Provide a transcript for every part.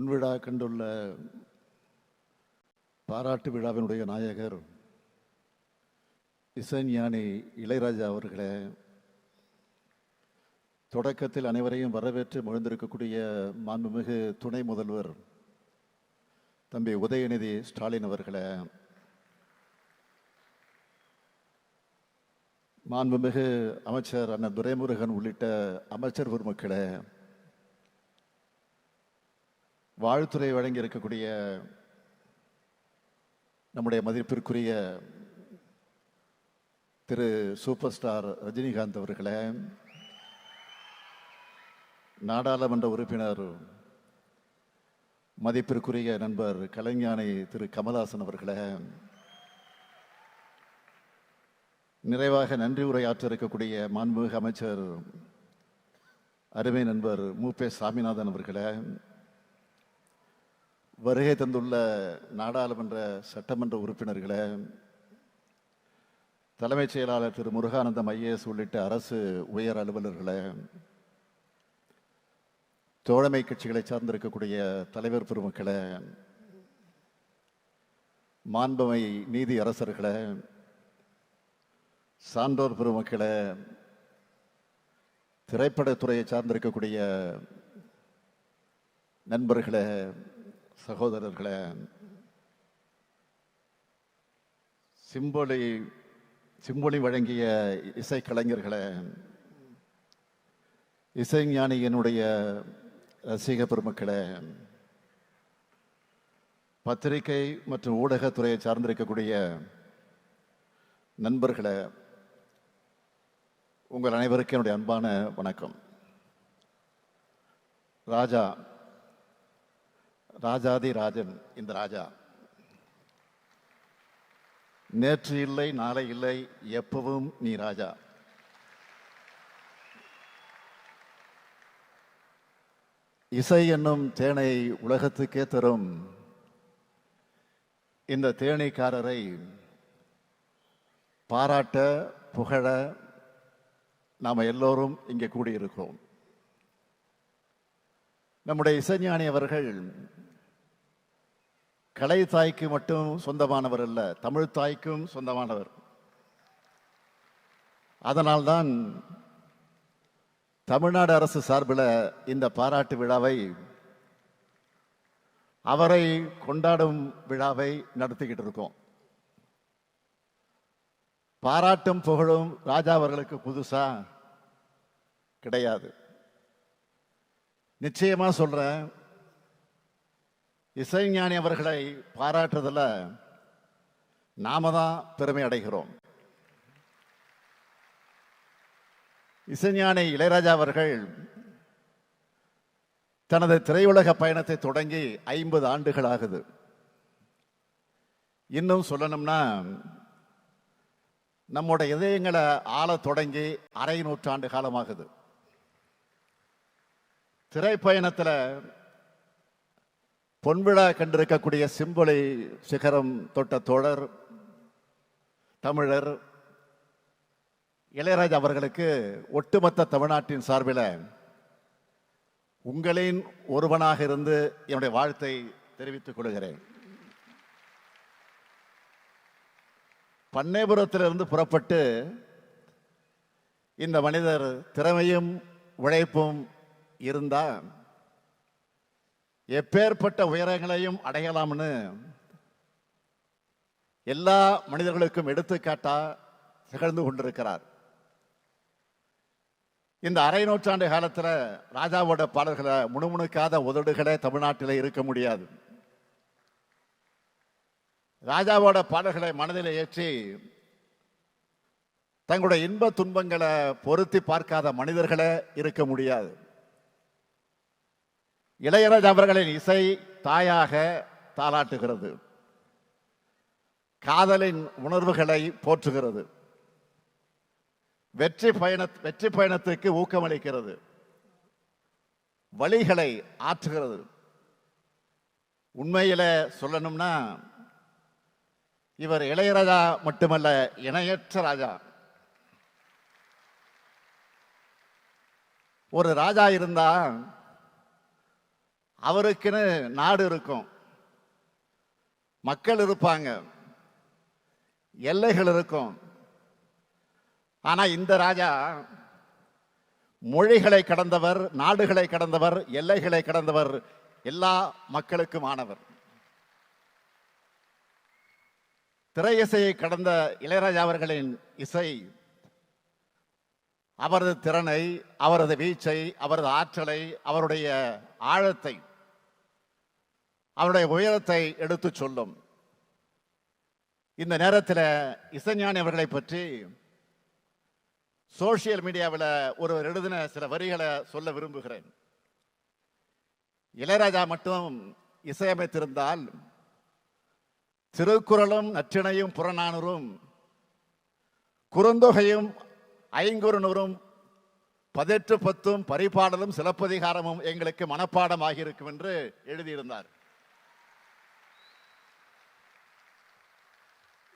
பொன்விழா கண்டுள்ள பாராட்டு விழாவினுடைய நாயகர் இசைஞானி இளையராஜா அவர்களே, தொடக்கத்தில் அனைவரையும் வரவேற்று மகிழ்ந்திருக்கக்கூடிய மாண்புமிகு துணை முதல்வர் தம்பி உதயநிதி ஸ்டாலின் அவர்களே, மாண்புமிகு அமைச்சர் அண்ணன் துரைமுருகன் உள்ளிட்ட அமைச்சர் பெருமக்களே, வாழ்த்துறை வழங்கி இருக்கக்கூடிய நம்முடைய மதிப்பிற்குரிய திரு சூப்பர் ஸ்டார் ரஜினிகாந்த் அவர்களே, நாடாளுமன்ற உறுப்பினர் மதிப்பிற்குரிய நண்பர் கலைஞானி திரு கமல்ஹாசன் அவர்களே, நிறைவாக நன்றி உரையாற்ற இருக்கக்கூடிய மாண்புமிகு அமைச்சர் அருமை நண்பர் மு.பே. சாமிநாதன் அவர்களே, வருகை தந்துள்ள நாடாளுமன்ற சட்டமன்ற உறுப்பினர்களே, தலைமைச் செயலாளர் திரு முருகானந்தம் ஐஏஎஸ் உள்ளிட்ட அரசு உயர் அலுவலர்களே, தோழமை கட்சிகளை சார்ந்திருக்கக்கூடிய தலைவர் பெருமக்களே, மாண்புமை நீதி அரசர்களே, சான்றோர் பெருமக்களே, திரைப்படத்துறையை சார்ந்திருக்கக்கூடிய நண்பர்களே, சகோதரர்களே, சிம்பொலி வழங்கிய இசைக்கலைஞர்களே, இசைஞானியினுடைய ரசிக பெருமக்களே, பத்திரிகை மற்றும் ஊடகத்துறையை சார்ந்திருக்கக்கூடிய நண்பர்களே, உங்கள் அனைவருக்கும் என்னுடைய அன்பான வணக்கம். ராஜா, ராஜாதி ராஜன் இந்த ராஜா, நேற்று இல்லை நாளை இல்லை எப்பவும் நீ ராஜா. இசை என்னும் தேனை உலகத்துக்கே தரும் இந்த தேனீக்காரரை பாராட்ட புகழ நாம் எல்லோரும் இங்கே கூடியிருக்கிறோம். நம்முடைய இசைஞானி அவர்கள் கலை தாய்க்கு மட்டும் சொந்தமானவர் அல்ல, தமிழ் தாய்க்கும் சொந்தமானவர். அதனால்தான் தமிழ்நாடு அரசு சார்பில் இந்த பாராட்டு விழாவை, அவரை கொண்டாடும் விழாவை நடத்திக்கிட்டு இருக்கோம். பாராட்டும் புகழும் ராஜா அவர்களுக்கு புதுசா கிடையாது. நிச்சயமா சொல்றேன், இசைஞானி அவர்களை பாராட்டுறதுல நாம தான் பெருமை அடைகிறோம். இசைஞானி இளையராஜா அவர்கள் தனது திரையுலக பயணத்தை தொடங்கி 50 ஆண்டுகள் ஆகுது. இன்னும் சொல்லணும்னா நம்முடைய இதயங்களை ஆள தொடங்கி அரை நூற்றாண்டு காலமாகுது. திரைப்பயணத்தில் பொன்விழா கண்டிருக்கக்கூடிய சிம்பொலி சிகரம் தொட்ட தோழர் தமிழர் இளையராஜா அவர்களுக்கு ஒட்டுமொத்த தமிழ்நாட்டின் சார்பில் உங்களின் ஒருவனாக இருந்து என்னுடைய வாழ்த்தை தெரிவித்துக் கொள்கிறேன். பண்ணைபுரத்திலிருந்து புறப்பட்டு இந்த மனிதர் திறமையும் உழைப்பும் இருந்தா எப்பேற்பட்ட உயரங்களையும் அடையலாம்னு எல்லா மனிதர்களுக்கும் எடுத்துக்காட்டா திகழ்ந்து கொண்டிருக்கிறார். இந்த அரை நூற்றாண்டு காலத்தில் ராஜாவோட பாடல்களை முணுமுணுக்காத உதடுகளே தமிழ்நாட்டில் இருக்க முடியாது. ராஜாவோட பாடல்களை மனதில் ஏற்றி தங்களுடைய இன்ப துன்பங்களை பொருத்தி பார்க்காத மனிதர்களே இருக்க முடியாது. இளையராஜா அவர்களின் இசை தாயாக தாலாட்டுகிறது, காதலின் உணர்வுகளை போற்றுகிறது, வெற்றி பயணத்துக்கு ஊக்கமளிக்கிறது, வழிகளை ஆற்றுகிறது. உண்மையில சொல்லணும்னா இவர் இளையராஜா மட்டுமல்ல, இணையற்ற ராஜா. ஒரு ராஜா இருந்தா அவருக்குன்னு நாடு இருக்கும், மக்கள் இருப்பாங்க, எல்லைகள் இருக்கும். ஆனா இந்த ராஜா மொழிகளை கடந்தவர், நாடுகளை கடந்தவர், எல்லைகளை கடந்தவர், எல்லா மக்களுக்கும் ஆனவர். திரை இசையை கடந்த இளையராஜா அவர்களின் இசை அவரது திறனை, அவரது வீச்சை, அவரது ஆற்றலை, அவருடைய ஆழத்தை, அவருடைய உயரத்தை எடுத்து சொல்லும். இந்த நேரத்தில் இசைஞானி அவர்களை பற்றி சோசியல் மீடியாவில் ஒருவர் எழுதின சில வரிகளை சொல்ல விரும்புகிறேன். இளையராஜா மட்டும் இசையமைத்திருந்தால் திருக்குறளும் நற்றிணையும் புறநானூறும் குறுந்தொகையும் ஐங்குறுநூறும் 18 பரிபாடலும் சிலப்பதிகாரமும் எங்களுக்கு மனப்பாடம் ஆகியிருக்கும் என்று எழுதியிருந்தார்.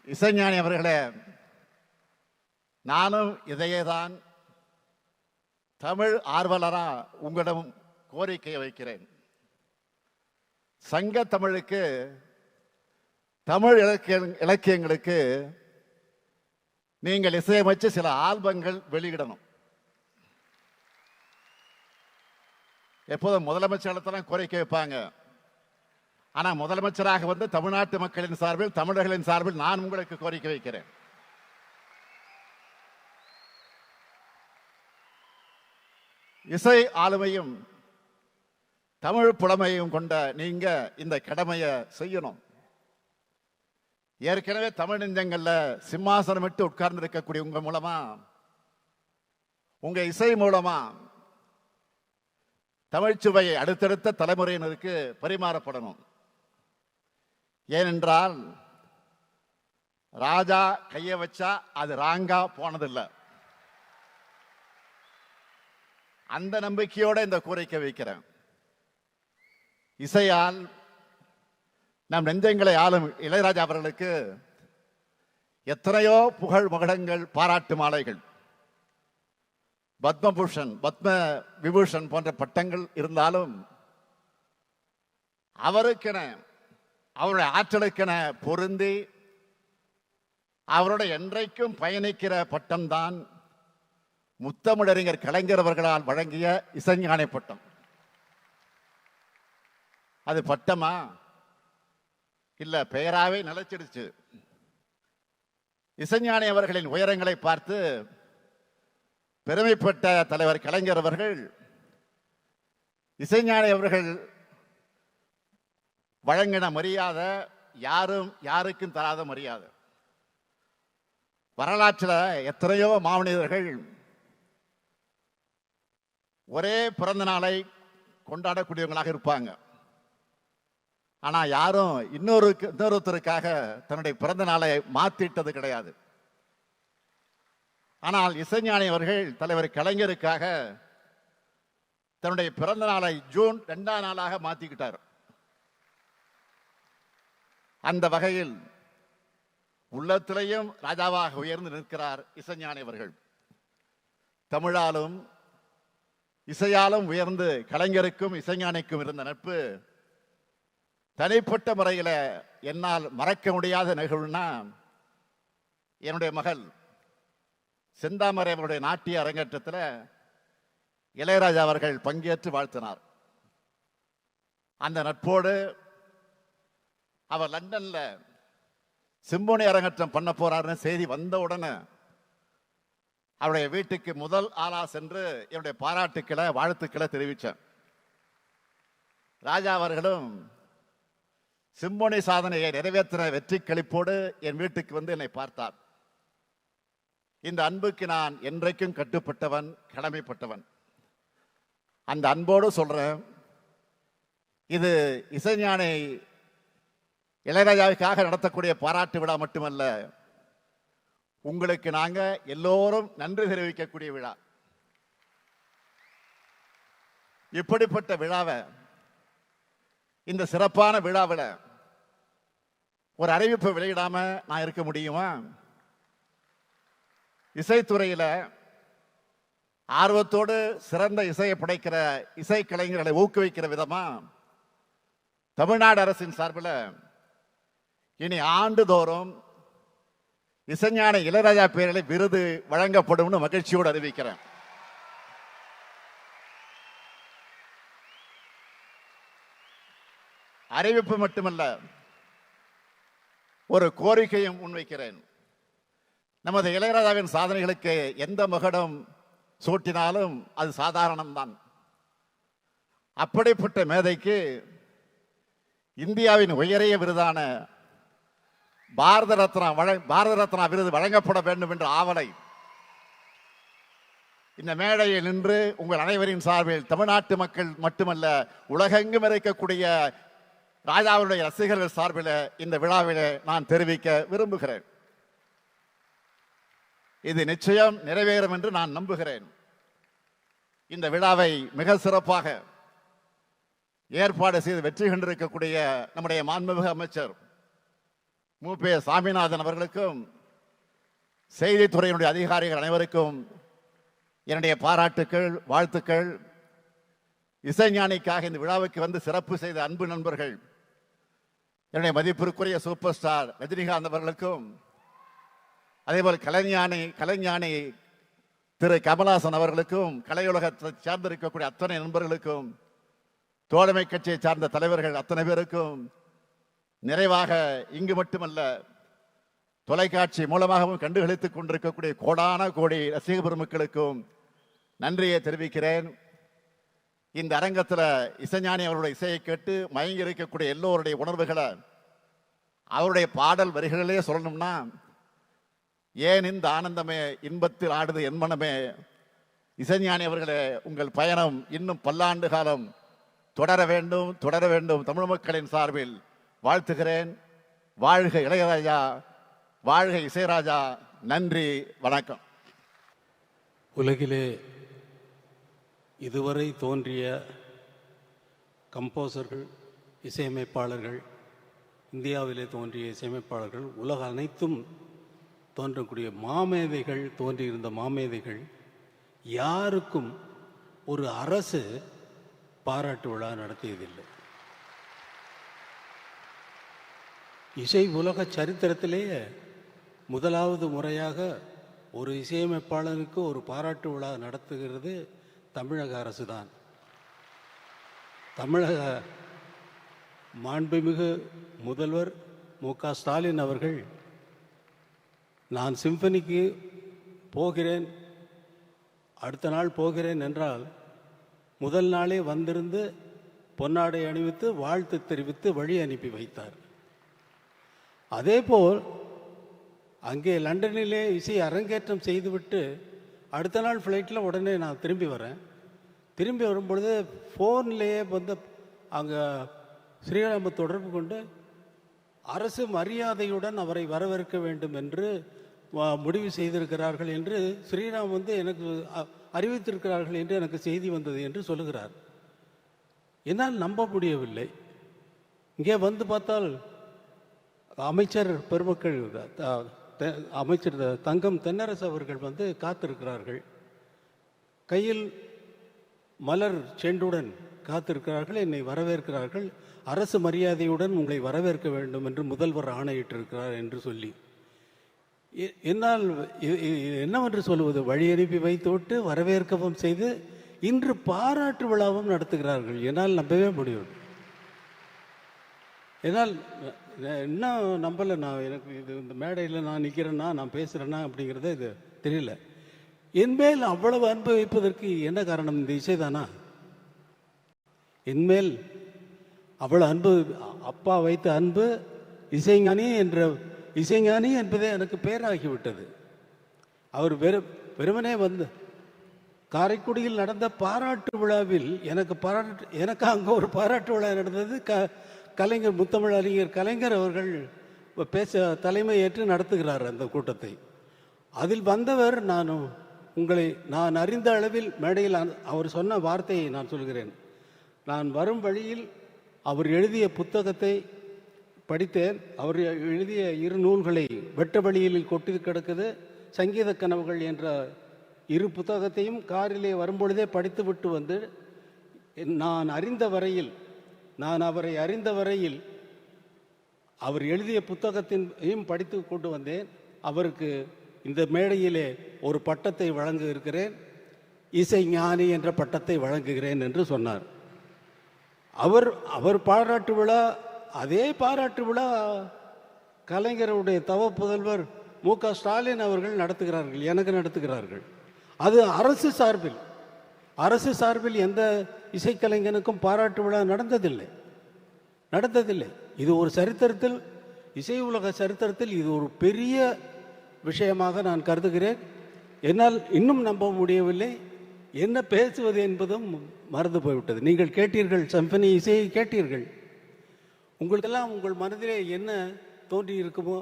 இசைஞானி அவர்களே, நானும் இதையேதான் தமிழ் ஆர்வலரா உங்களிடம் கோரிக்கையை வைக்கிறேன். சங்க தமிழுக்கு, தமிழ் இலக்கியங்களுக்கு நீங்கள் இசையமைச்சு சில ஆல்பங்கள் வெளியிடணும். எப்போதும் முதலமைச்சர் கோரிக்கை வைப்பாங்க. ஆனா முதலமைச்சராக வந்து தமிழ்நாட்டு மக்களின் சார்பில், தமிழர்களின் சார்பில் நான் உங்களுக்கு கோரிக்கை வைக்கிறேன். இசை ஆளுமையும் தமிழ் புலமையும் கொண்ட நீங்க இந்த கடமையை செய்யணும். ஏற்கனவே தமிழ் நெஞ்சங்கள்ல சிம்மாசனம் விட்டு உட்கார்ந்து இருக்கக்கூடிய உங்க மூலமா, உங்க இசை மூலமா தமிழ்ச்சுவையை அடுத்தடுத்த தலைமுறையினருக்கு பரிமாறப்படணும். ஏனென்றால் ராஜா கைய வச்சா அது ராங்கா போனதில்லை. அந்த நம்பிக்கையோட இந்த கோரிக்கை வைக்கிறேன். இசையால் நம் நெஞ்சங்களை ஆளும் இளையராஜா அவர்களுக்கு எத்தனையோ புகழ் மகுடங்கள், பாராட்டு மாலைகள், பத்மபூஷன், பத்ம விபூஷன் போன்ற பட்டங்கள் இருந்தாலும் அவருக்கென, அவருடைய ஆற்றலுக்கென பொருந்தி அவருடைய என்றைக்கும் பயணிக்கிற பட்டம்தான் முத்தமிழறிஞர் கலைஞர் அவர்களால் வழங்கிய இசைஞானி பட்டம். அது பட்டமா இல்ல பெயராவே நிலைச்சிடுச்சு. இசைஞானி அவர்களின் உயரங்களை பார்த்து பெருமைப்பட்ட தலைவர் கலைஞர் அவர்கள் இசைஞானி அவர்கள் வழங்கின மரியாதை யாரும் யாருக்கும் தராத மரியாதை. வரலாற்றில் எத்தனையோ மாமனிதர்கள் ஒரே பிறந்த நாளை கொண்டாடக்கூடியவங்களாக இருப்பாங்க. ஆனா யாரும் இன்னொருத்தருக்காக தன்னுடைய பிறந்த நாளை மாத்திட்டது கிடையாது. ஆனால் இசைஞானி அவர்கள் தலைவர் கலைஞருக்காக தன்னுடைய பிறந்த நாளை ஜூன் 2ஆம் நாளாக மாத்திக்கிட்டார். அந்த வகையில் உள்ளத்திலேயும் ராஜாவாக உயர்ந்து நிற்கிறார் இசைஞானி அவர்கள். தமிழாலும் இசையாலும் உயர்ந்து கலைஞருக்கும் இசைஞானிக்கும் இருந்த நட்பு தனிப்பட்ட முறையில் என்னால் மறக்க முடியாத நிகழ்வுனா, என்னுடைய மகள் செந்தாமரை அவருடைய நாட்டிய அரங்கேற்றத்தில் இளையராஜா அவர்கள் பங்கேற்று வாழ்த்தினார். அந்த நட்போடு அவர் லண்டன்ல சிம்போனி அரங்கேற்றம் பண்ண போறாருன்னு செய்தி வந்த உடனே அவருடைய வீட்டுக்கு முதல் ஆளா சென்று என்னுடைய பாராட்டுக்களை, வாழ்த்துக்களை தெரிவித்தேன். ராஜா அவர்களும் சிம்போனி சாதனையை நிறைவேற்றின வெற்றி களிப்போடு என் வீட்டுக்கு வந்து என்னை பார்த்தார். இந்த அன்புக்கு நான் என்றைக்கும் கட்டுப்பட்டவன், கடமைப்பட்டவன். அந்த அன்போடு சொல்றேன், இது இசைஞானி இளையராஜாவுக்காக நடத்தக்கூடிய பாராட்டு விழா மட்டுமல்ல, உங்களுக்கு நாங்க எல்லோரும் நன்றி தெரிவிக்கக்கூடிய விழா. இப்படிப்பட்ட விழாவை, இந்த சிறப்பான விழாவில் ஒரு அறிவிப்பை வெளியிடாம நான் இருக்க முடியுமா? இசைத்துறையில ஆர்வத்தோடு சிறந்த இசையை படைக்கிற இசை கலைஞர்களை ஊக்குவிக்கிற விதமா தமிழ்நாடு அரசின் சார்பில் இனி ஆண்டுதோறும் இசைஞானி இளையராஜா பேரில் விருது வழங்கப்படும் மகிழ்ச்சியோடு அறிவிக்கிறேன். அறிவிப்பு மட்டுமல்ல, ஒரு கோரிக்கையும் முன்வைக்கிறேன். நமது இளையராஜாவின் சாதனைகளுக்கு எந்த மகுடம் சூட்டினாலும் அது சாதாரணம்தான். அப்படிப்பட்ட மேதைக்கு இந்தியாவின் உயரிய விருதான பாரத ரத்னா விருது வழங்கப்பட வேண்டும் என்ற ஆவலை இந்த மேடையில் நின்று உங்கள் அனைவரின் சார்பில் தமிழ்நாட்டு மக்கள் மட்டுமல்ல, உலகெங்கும் இருக்கக்கூடிய ராஜாவுடைய ரசிகர்கள் சார்பில் இந்த விழாவில் நான் தெரிவிக்க விரும்புகிறேன். இது நிச்சயம் நிறைவேறும் என்று நான் நம்புகிறேன். இந்த விழாவை மிக சிறப்பாக ஏற்பாடு செய்து வெற்றி கண்டிருக்கக்கூடிய நம்முடைய மாண்புமிகு அமைச்சர் மு.பே. சாமிநாதன் அவர்களுக்கும் செய்தித்துறையினுடைய அதிகாரிகள் அனைவருக்கும் என்னுடைய பாராட்டுக்கள், வாழ்த்துக்கள். இசைஞானிக்காக இந்த விழாவுக்கு வந்து சிறப்பு செய்த அன்பு நண்பர்கள் என்னுடைய மதிப்பிற்குரிய சூப்பர் ஸ்டார் ரஜினிகாந்த் அவர்களுக்கும், அதேபோல் கலைஞானி திரு கமலஹாசன் அவர்களுக்கும், கலையுலகத்தை சார்ந்திருக்கக்கூடிய அத்தனை நண்பர்களுக்கும், தோழமை கட்சியை சார்ந்த தலைவர்கள் அத்தனை பேருக்கும், நிறைவாக இங்கு மட்டுமல்ல தொலைக்காட்சி மூலமாகவும் கண்டுகளித்துக் கொண்டிருக்கக்கூடிய கோடான கோடி ரசிக பெருமக்களுக்கும் நன்றியை தெரிவிக்கிறேன். இந்த அரங்கத்தில் இசைஞானி அவருடைய இசையை கேட்டு மயங்கி இருக்கக்கூடிய எல்லோருடைய உணர்வுகளை அவருடைய பாடல் வரிகளிலே சொல்லணும்னா, ஏன் இந்த ஆனந்தமே இன்பத்தில் ஆடுது என் மனமே, இசைஞானி அவர்களே உங்கள் பயணம் இன்னும் பல்லாண்டு காலம் தொடர வேண்டும், தொடர வேண்டும். தமிழ் மக்களின் சார்பில் வாழ்த்துகிறேன். வாழ்க இளையராஜா, வாழ்க இசைராஜா. நன்றி, வணக்கம். உலகிலே இதுவரை தோன்றிய கம்போசர்கள், இசையமைப்பாளர்கள், இந்தியாவிலே தோன்றிய இசையமைப்பாளர்கள், உலக அனைத்தும் தோன்றக்கூடிய மாமேதைகள், தோன்றியிருந்த மாமேதைகள் யாருக்கும் ஒரு அரசு பாராட்டு விழா நடத்தியதில்லை. இசை உலக சரித்திரத்திலேயே முதலாவது முறையாக ஒரு இசையமைப்பாளருக்கு ஒரு பாராட்டு விழா நடத்துகிறது தமிழக அரசு தான். தமிழக மாண்புமிகு முதல்வர் மு.க. ஸ்டாலின் அவர்கள், நான் சிம்பனிக்கு போகிறேன், அடுத்த நாள் போகிறேன் என்றால் முதல் நாளே வந்திருந்து பொன்னாடை அணிவித்து வாழ்த்து தெரிவித்து வழி அனுப்பி வைத்தார். அதேபோல் அங்கே லண்டனிலே இசை அரங்கேற்றம் செய்துவிட்டு அடுத்த நாள் ஃப்ளைட்டில் உடனே நான் திரும்பி வரேன். திரும்பி வரும்பொழுது ஃபோன்லேயே வந்து அங்கே ஸ்ரீராம தொடர்பு கொண்டு அரசு மரியாதையுடன் அவரை வரவேற்க வேண்டும் என்று முடிவு செய்திருக்கிறார்கள் என்று ஸ்ரீராம் வந்து எனக்கு அறிவித்திருக்கிறார்கள் என்று எனக்கு செய்தி வந்தது என்று சொல்லுகிறார். என்னால் நம்ப முடியவில்லை. இங்கே வந்து பார்த்தால் அமைச்சர் பெருமக்கள், அமைச்சர் தங்கம் தென்னரசு அவர்கள் வந்து காத்திருக்கிறார்கள். கையில் மலர் செண்டுடன் காத்திருக்கிறார்கள், என்னை வரவேற்கிறார்கள். அரசு மரியாதையுடன் உங்களை வரவேற்க வேண்டும் என்று முதல்வர் ஆணையிட்டிருக்கிறார் என்று சொல்லி, என்னால் என்னவென்று சொல்லுவது, வழி அனுப்பி வைத்துவிட்டு வரவேற்கவும் செய்து இன்று பாராட்டு விழாவும் நடத்துகிறார்கள். என்னால் நம்பவே முடியும். என்னால் இன்னும் நம்பலை. நான் எனக்கு இது இந்த மேடையில் நான் நிற்கிறேன்னா, நான் பேசுகிறேன்னா அப்படிங்கிறத இது தெரியல. என்மேல் அவ்வளவு அன்பு வைப்பதற்கு என்ன காரணம்? இந்த இசைதானா? என்மேல் அவ்வளவு அன்பு, அப்பா வைத்த அன்பு, இசைஞானி என்பதே எனக்கு பேராகிவிட்டது. அவர் வெறுமனே வந்து காரைக்குடியில் நடந்த பாராட்டு விழாவில் எனக்கு அங்கே ஒரு பாராட்டு விழா நடந்தது. கலைஞர், முத்தமிழ் அறிஞர் கலைஞர் அவர்கள் பேச தலைமை ஏற்று நடத்துகிறார் அந்த கூட்டத்தை. அதில் வந்தவர் நான் அறிந்த அளவில் மேடையில் அவர் சொன்ன வார்த்தையை நான் சொல்கிறேன். நான் வரும் வழியில் அவர் எழுதிய புத்தகத்தை படித்தேன். அவர் எழுதிய 2 நூல்களை வெட்ட வழியில் கொட்டி கிடக்குது, சங்கீத கனவுகள் என்ற 2 புத்தகத்தையும் காரிலே வரும்பொழுதே படித்து விட்டு வந்து, நான் அறிந்த வரையில் நான் அவரை அறிந்த வரையில் அவர் எழுதிய புத்தகத்தையும் படித்து கொண்டு வந்தேன். அவருக்கு இந்த மேடையிலே ஒரு பட்டத்தை வழங்க இருக்கிறேன், இசை ஞானி என்ற பட்டத்தை வழங்குகிறேன் என்று சொன்னார். அவர் பாராட்டு விழா, அதே பாராட்டு விழா கலைஞருடைய தவ புதல்வர் மு.க. ஸ்டாலின் அவர்கள் நடத்துகிறார்கள், எனக்கு நடத்துகிறார்கள். அது அரசு சார்பில் எந்த இசைக்கலைஞனுக்கும் பாராட்டு விழா நடந்ததில்லை. இது ஒரு சரித்திரத்தில், இசை உலக சரித்திரத்தில் இது ஒரு பெரிய விஷயமாக நான் கருதுகிறேன். என்னால் இன்னும் நம்ப முடியவில்லை. என்ன பேசுவது என்பதும் மறந்து போய்விட்டது. நீங்கள் கேட்டீர்கள், சிம்பனி இசையை கேட்டீர்கள். உங்களுக்கெல்லாம் உங்கள் மனதிலே என்ன தோன்றி இருக்குமோ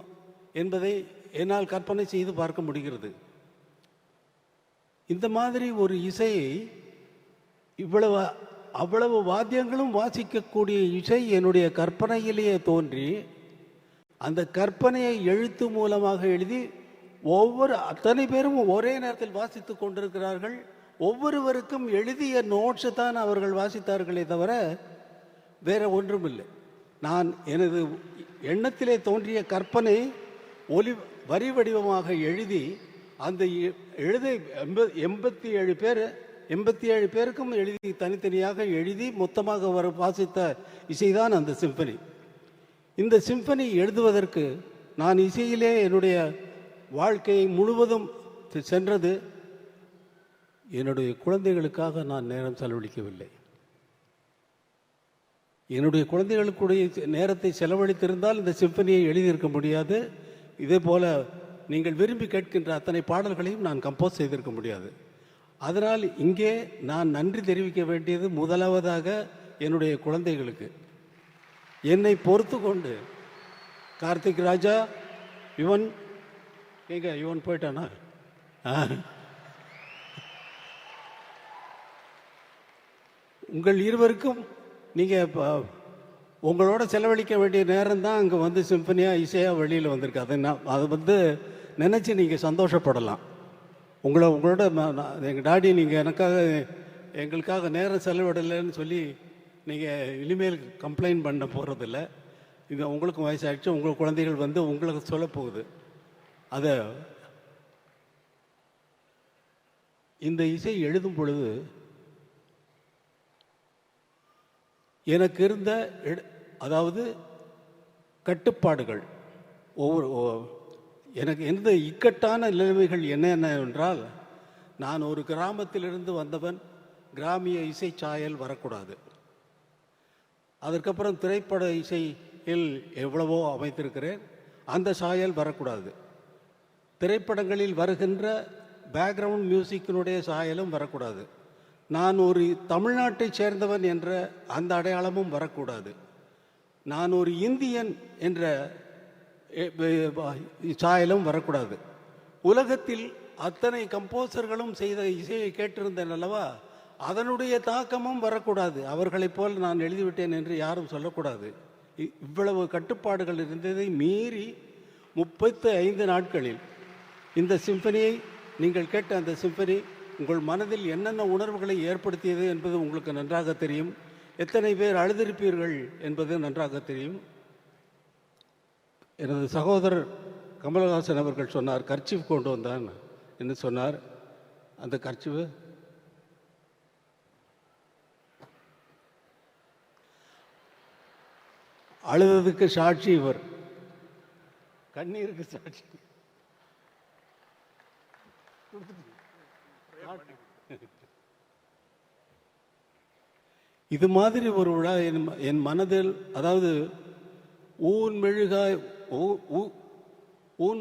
என்பதை என்னால் கற்பனை செய்து பார்க்க முடிகிறது. இந்த மாதிரி ஒரு இசையை அவ்வளவு வாத்தியங்களும் வாசிக்கக்கூடிய இசை என்னுடைய கற்பனையிலேயே தோன்றி, அந்த கற்பனையை எழுத்து மூலமாக எழுதி அத்தனை பேரும் ஒரே நேரத்தில் வாசித்து கொண்டிருக்கிறார்கள். ஒவ்வொருவருக்கும் எழுதிய நோட்ஸு தான் அவர்கள் வாசித்தார்களே தவிர வேற ஒன்றுமில்லை. நான் எனது எண்ணத்திலே தோன்றிய கற்பனை வரி வடிவமாக எழுதி, அந்த 87 பேருக்கும் எழுதி தனித்தனியாக எழுதி மொத்தமாக வாசித்த இசைதான் அந்த சிம்பனி. இந்த சிம்பனி எழுதுவதற்கு நான் இசையிலே என்னுடைய வாழ்க்கையை முழுவதும் சென்றது. என்னுடைய குழந்தைகளுக்காக நான் நேரம் செலவழிக்கவில்லை. என்னுடைய குழந்தைகளுக்குடைய நேரத்தை செலவழித்திருந்தால் இந்த சிம்பனியை எழுதியிருக்க முடியாது. இதே போல நீங்கள் விரும்பி கேட்கின்ற அத்தனை பாடல்களையும் நான் கம்போஸ் செய்திருக்க முடியாது. அதனால் இங்கே நான் நன்றி தெரிவிக்க வேண்டியது முதலாவதாக என்னுடைய குழந்தைகளுக்கு. என்னை பொறுத்து கொண்டு கார்த்திக் ராஜா, யுவன் யுவன் போயிட்டானா? உங்கள் இருவருக்கும் நீங்கள் உங்களோட செலவழிக்க வேண்டிய நேரம் தான் அங்கே வந்து சிம்பனியாக இசையாக வெளியில் வந்திருக்கு. அதை நினச்சி நீங்கள் சந்தோஷப்படலாம். உங்களோட எங்கள் டாடி நீங்கள் எங்களுக்காக நேரம் செலவிடலைன்னு சொல்லி நீங்கள் இனிமேல் கம்ப்ளைண்ட் பண்ண போகிறதில்ல. இது உங்களுக்கும் வயசாகிடுச்சு, உங்கள் குழந்தைகள் வந்து உங்களுக்கு சொல்ல போகுது. இந்த இசை எழுதும் பொழுது எனக்கு இருந்த கட்டுப்பாடுகள், எனக்கு எந்த இக்கட்டான நிலைமைகள் என்னென்ன என்றால், நான் ஒரு கிராமத்திலிருந்து வந்தவன். கிராமிய இசை சாயல் வரக்கூடாது. அதற்கப்புறம் திரைப்பட இசையில் எவ்வளவோ அமைத்திருக்கிறேன், அந்த சாயல் வரக்கூடாது. திரைப்படங்களில் வருகின்ற பேக்ரவுண்ட் மியூசிக்கினுடைய சாயலும் வரக்கூடாது. நான் ஒரு தமிழ்நாட்டை சேர்ந்தவன் என்ற அந்த அடையாளமும் வரக்கூடாது. நான் ஒரு இந்தியன் என்ற சாயலும் வரக்கூடாது. உலகத்தில் அத்தனை கம்போசர்களும் செய்த இசையை கேட்டிருந்தேன் அல்லவா, அதனுடைய தாக்கமும் வரக்கூடாது. அவர்களைப் போல் நான் எழுதிவிட்டேன் என்று யாரும் சொல்லக்கூடாது. இவ்வளவு கட்டுப்பாடுகள் இருந்ததை மீறி 35 நாட்களில் இந்த சிம்பனியை, நீங்கள் கேட்ட அந்த சிம்பனி உங்கள் மனதில் என்னென்ன உணர்வுகளை ஏற்படுத்தியது என்பது உங்களுக்கு நன்றாக தெரியும். எத்தனை பேர் அழுதிருப்பீர்கள் என்பது நன்றாக தெரியும். எனது சகோதரர் கமலஹாசன் அவர்கள் சொன்னார், கர்ச்சீஃப் கொண்டு வந்தான் என்று சொன்னார். அந்த கர்ச்சீஃப் அழுததுக்கு சாட்சி இவர், கண்ணீருக்கு சாட்சி. இது மாதிரி ஒரு விழா என் மனதில், அதாவது ஊன்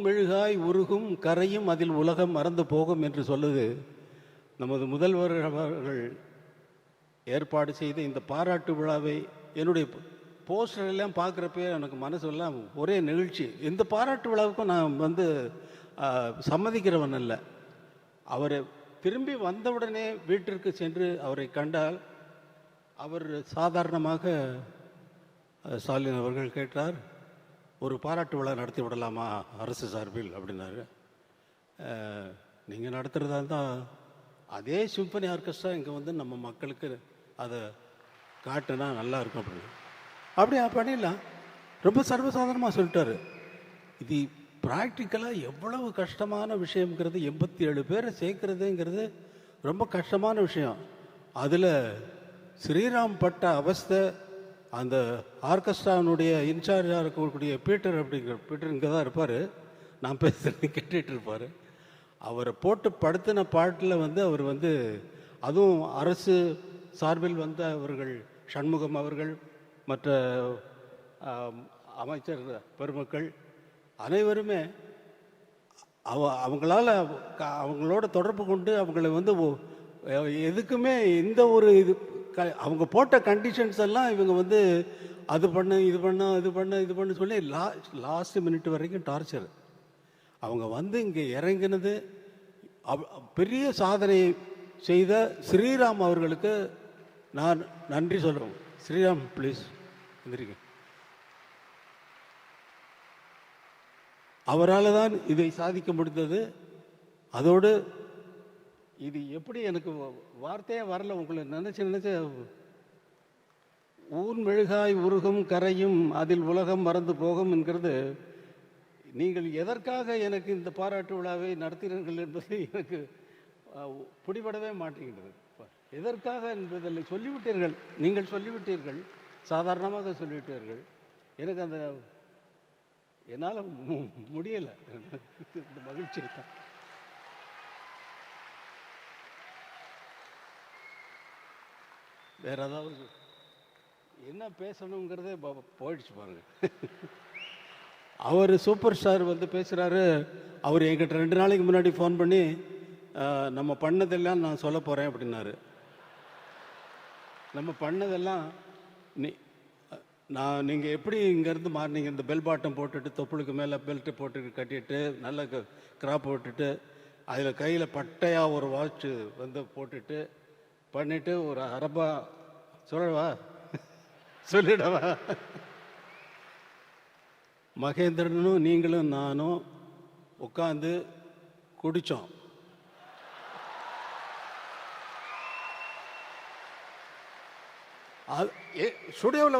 மெழுகாய் உருகும் கரையும் அதில் உலகம் மறந்து போகும் என்று சொல்லுது நமது முதல்வர் அவர்கள் ஏற்பாடு செய்த இந்த பாராட்டு விழாவை. என்னுடைய போஸ்டர் எல்லாம் பார்க்குறப்ப எனக்கு மனசெல்லாம் ஒரே நிகழ்ச்சி. இந்த பாராட்டு விழாவுக்கும் நான் சம்மதிக்கிறவன் அல்ல. அவர் திரும்பி வந்தவுடனே வீட்டிற்கு சென்று அவரை கண்டால், அவர் சாதாரணமாக ஸ்டாலின் அவர்கள் கேட்டார், ஒரு பாராட்டு விழா நடத்தி விடலாமா அரசு சார்பில் அப்படின்னாரு. நீங்கள் நடத்துகிறதா இருந்தால் அதே சிம்பனி ஆர்கெஸ்ட்ரா இங்கே நம்ம மக்களுக்கு அதை காட்டுனா நல்லா இருக்கும் அப்படின்னு. அப்படியா பண்ணிடலாம், ரொம்ப சர்வசாதாரணமாக சொல்லிட்டாரு. இது ப்ராக்டிக்கலாக எவ்வளவு கஷ்டமான விஷயங்கிறது, 87 பேரை சேர்க்கறதுங்கிறது ரொம்ப கஷ்டமான விஷயம். அதில் ஸ்ரீராம் பட்ட அவஸ்தை, அந்த ஆர்கெஸ்ட்ரானுடைய இன்சார்ஜாக இருக்கக்கூடிய பீட்டர் இங்கே தான் இருப்பார், நான் பேசுகிறது கேட்டுட்டு இருப்பார். அவரை போட்டு படுத்தின பாட்டில் அவர் அதுவும் அரசு சார்பில் அவர்கள் சண்முகம் அவர்கள், மற்ற அமைச்சர் பெருமக்கள் அனைவருமே அவங்களோட தொடர்பு கொண்டு அவங்களை எதுக்குமே எந்த ஒரு இது அவங்க போட்ட கண்டிஷன்ஸ் எல்லாம் இவங்க அது பண்ண இது பண்ண சொல்லி லாஸ்ட் மினிட் வரைக்கும் டார்ச்சர். அவங்க இங்கே இறங்கினது பெரிய சாதனை செய்த ஸ்ரீராம் அவர்களுக்கு நான் நன்றி சொல்கிறேன். ஸ்ரீராம் ப்ளீஸ் எந்திரிங்க. அவரால் தான் இதை சாதிக்க முடிந்தது. அதோடு இது எப்படி எனக்கு வார்த்தையே வரல, உங்களை நினச்ச ஊன் மெழுகாய் உருகும் கரையும் அதில் உலகம் மறந்து போகும் என்கிறது. நீங்கள் எதற்காக எனக்கு இந்த பாராட்டு விழாவை நடத்தினீர்கள் என்பது எனக்கு பிடிபடவே மாட்டேங்கிறது. எதற்காக என்பதில் சொல்லிவிட்டீர்கள், நீங்கள் சொல்லிவிட்டீர்கள், சாதாரணமாக சொல்லிவிட்டீர்கள். எனக்கு அந்த என்னால் முடியலை, இந்த மகிழ்ச்சி தான். வேற ஏதாவது என்ன பேசணுங்கிறதே போயிடுச்சு பாருங்க. அவர் சூப்பர் ஸ்டார் பேசுகிறாரு. அவர் என்கிட்ட 2 நாளைக்கு முன்னாடி ஃபோன் பண்ணி நம்ம பண்ணதெல்லாம் நான் சொல்ல போகிறேன் அப்படின்னாரு. நம்ம பண்ணதெல்லாம் நீங்கள் எப்படி இங்கேருந்து மாறினீங்க, இந்த பெல் பாட்டம் போட்டுட்டு தொப்புளுக்கு மேலே பெல்ட்டு போட்டு கட்டிட்டு நல்ல கிராப் போட்டுட்டு அதில் கையில் பட்டையாக ஒரு வாட்ச் போட்டுட்டு பண்ணிவிட்டு ஒரு அரபா சொல்லவா சொல்லிடவா, மகேந்திரனும் நீங்களும் நானும் உட்காந்து குடித்தோம். ஸ்டுடியோவில்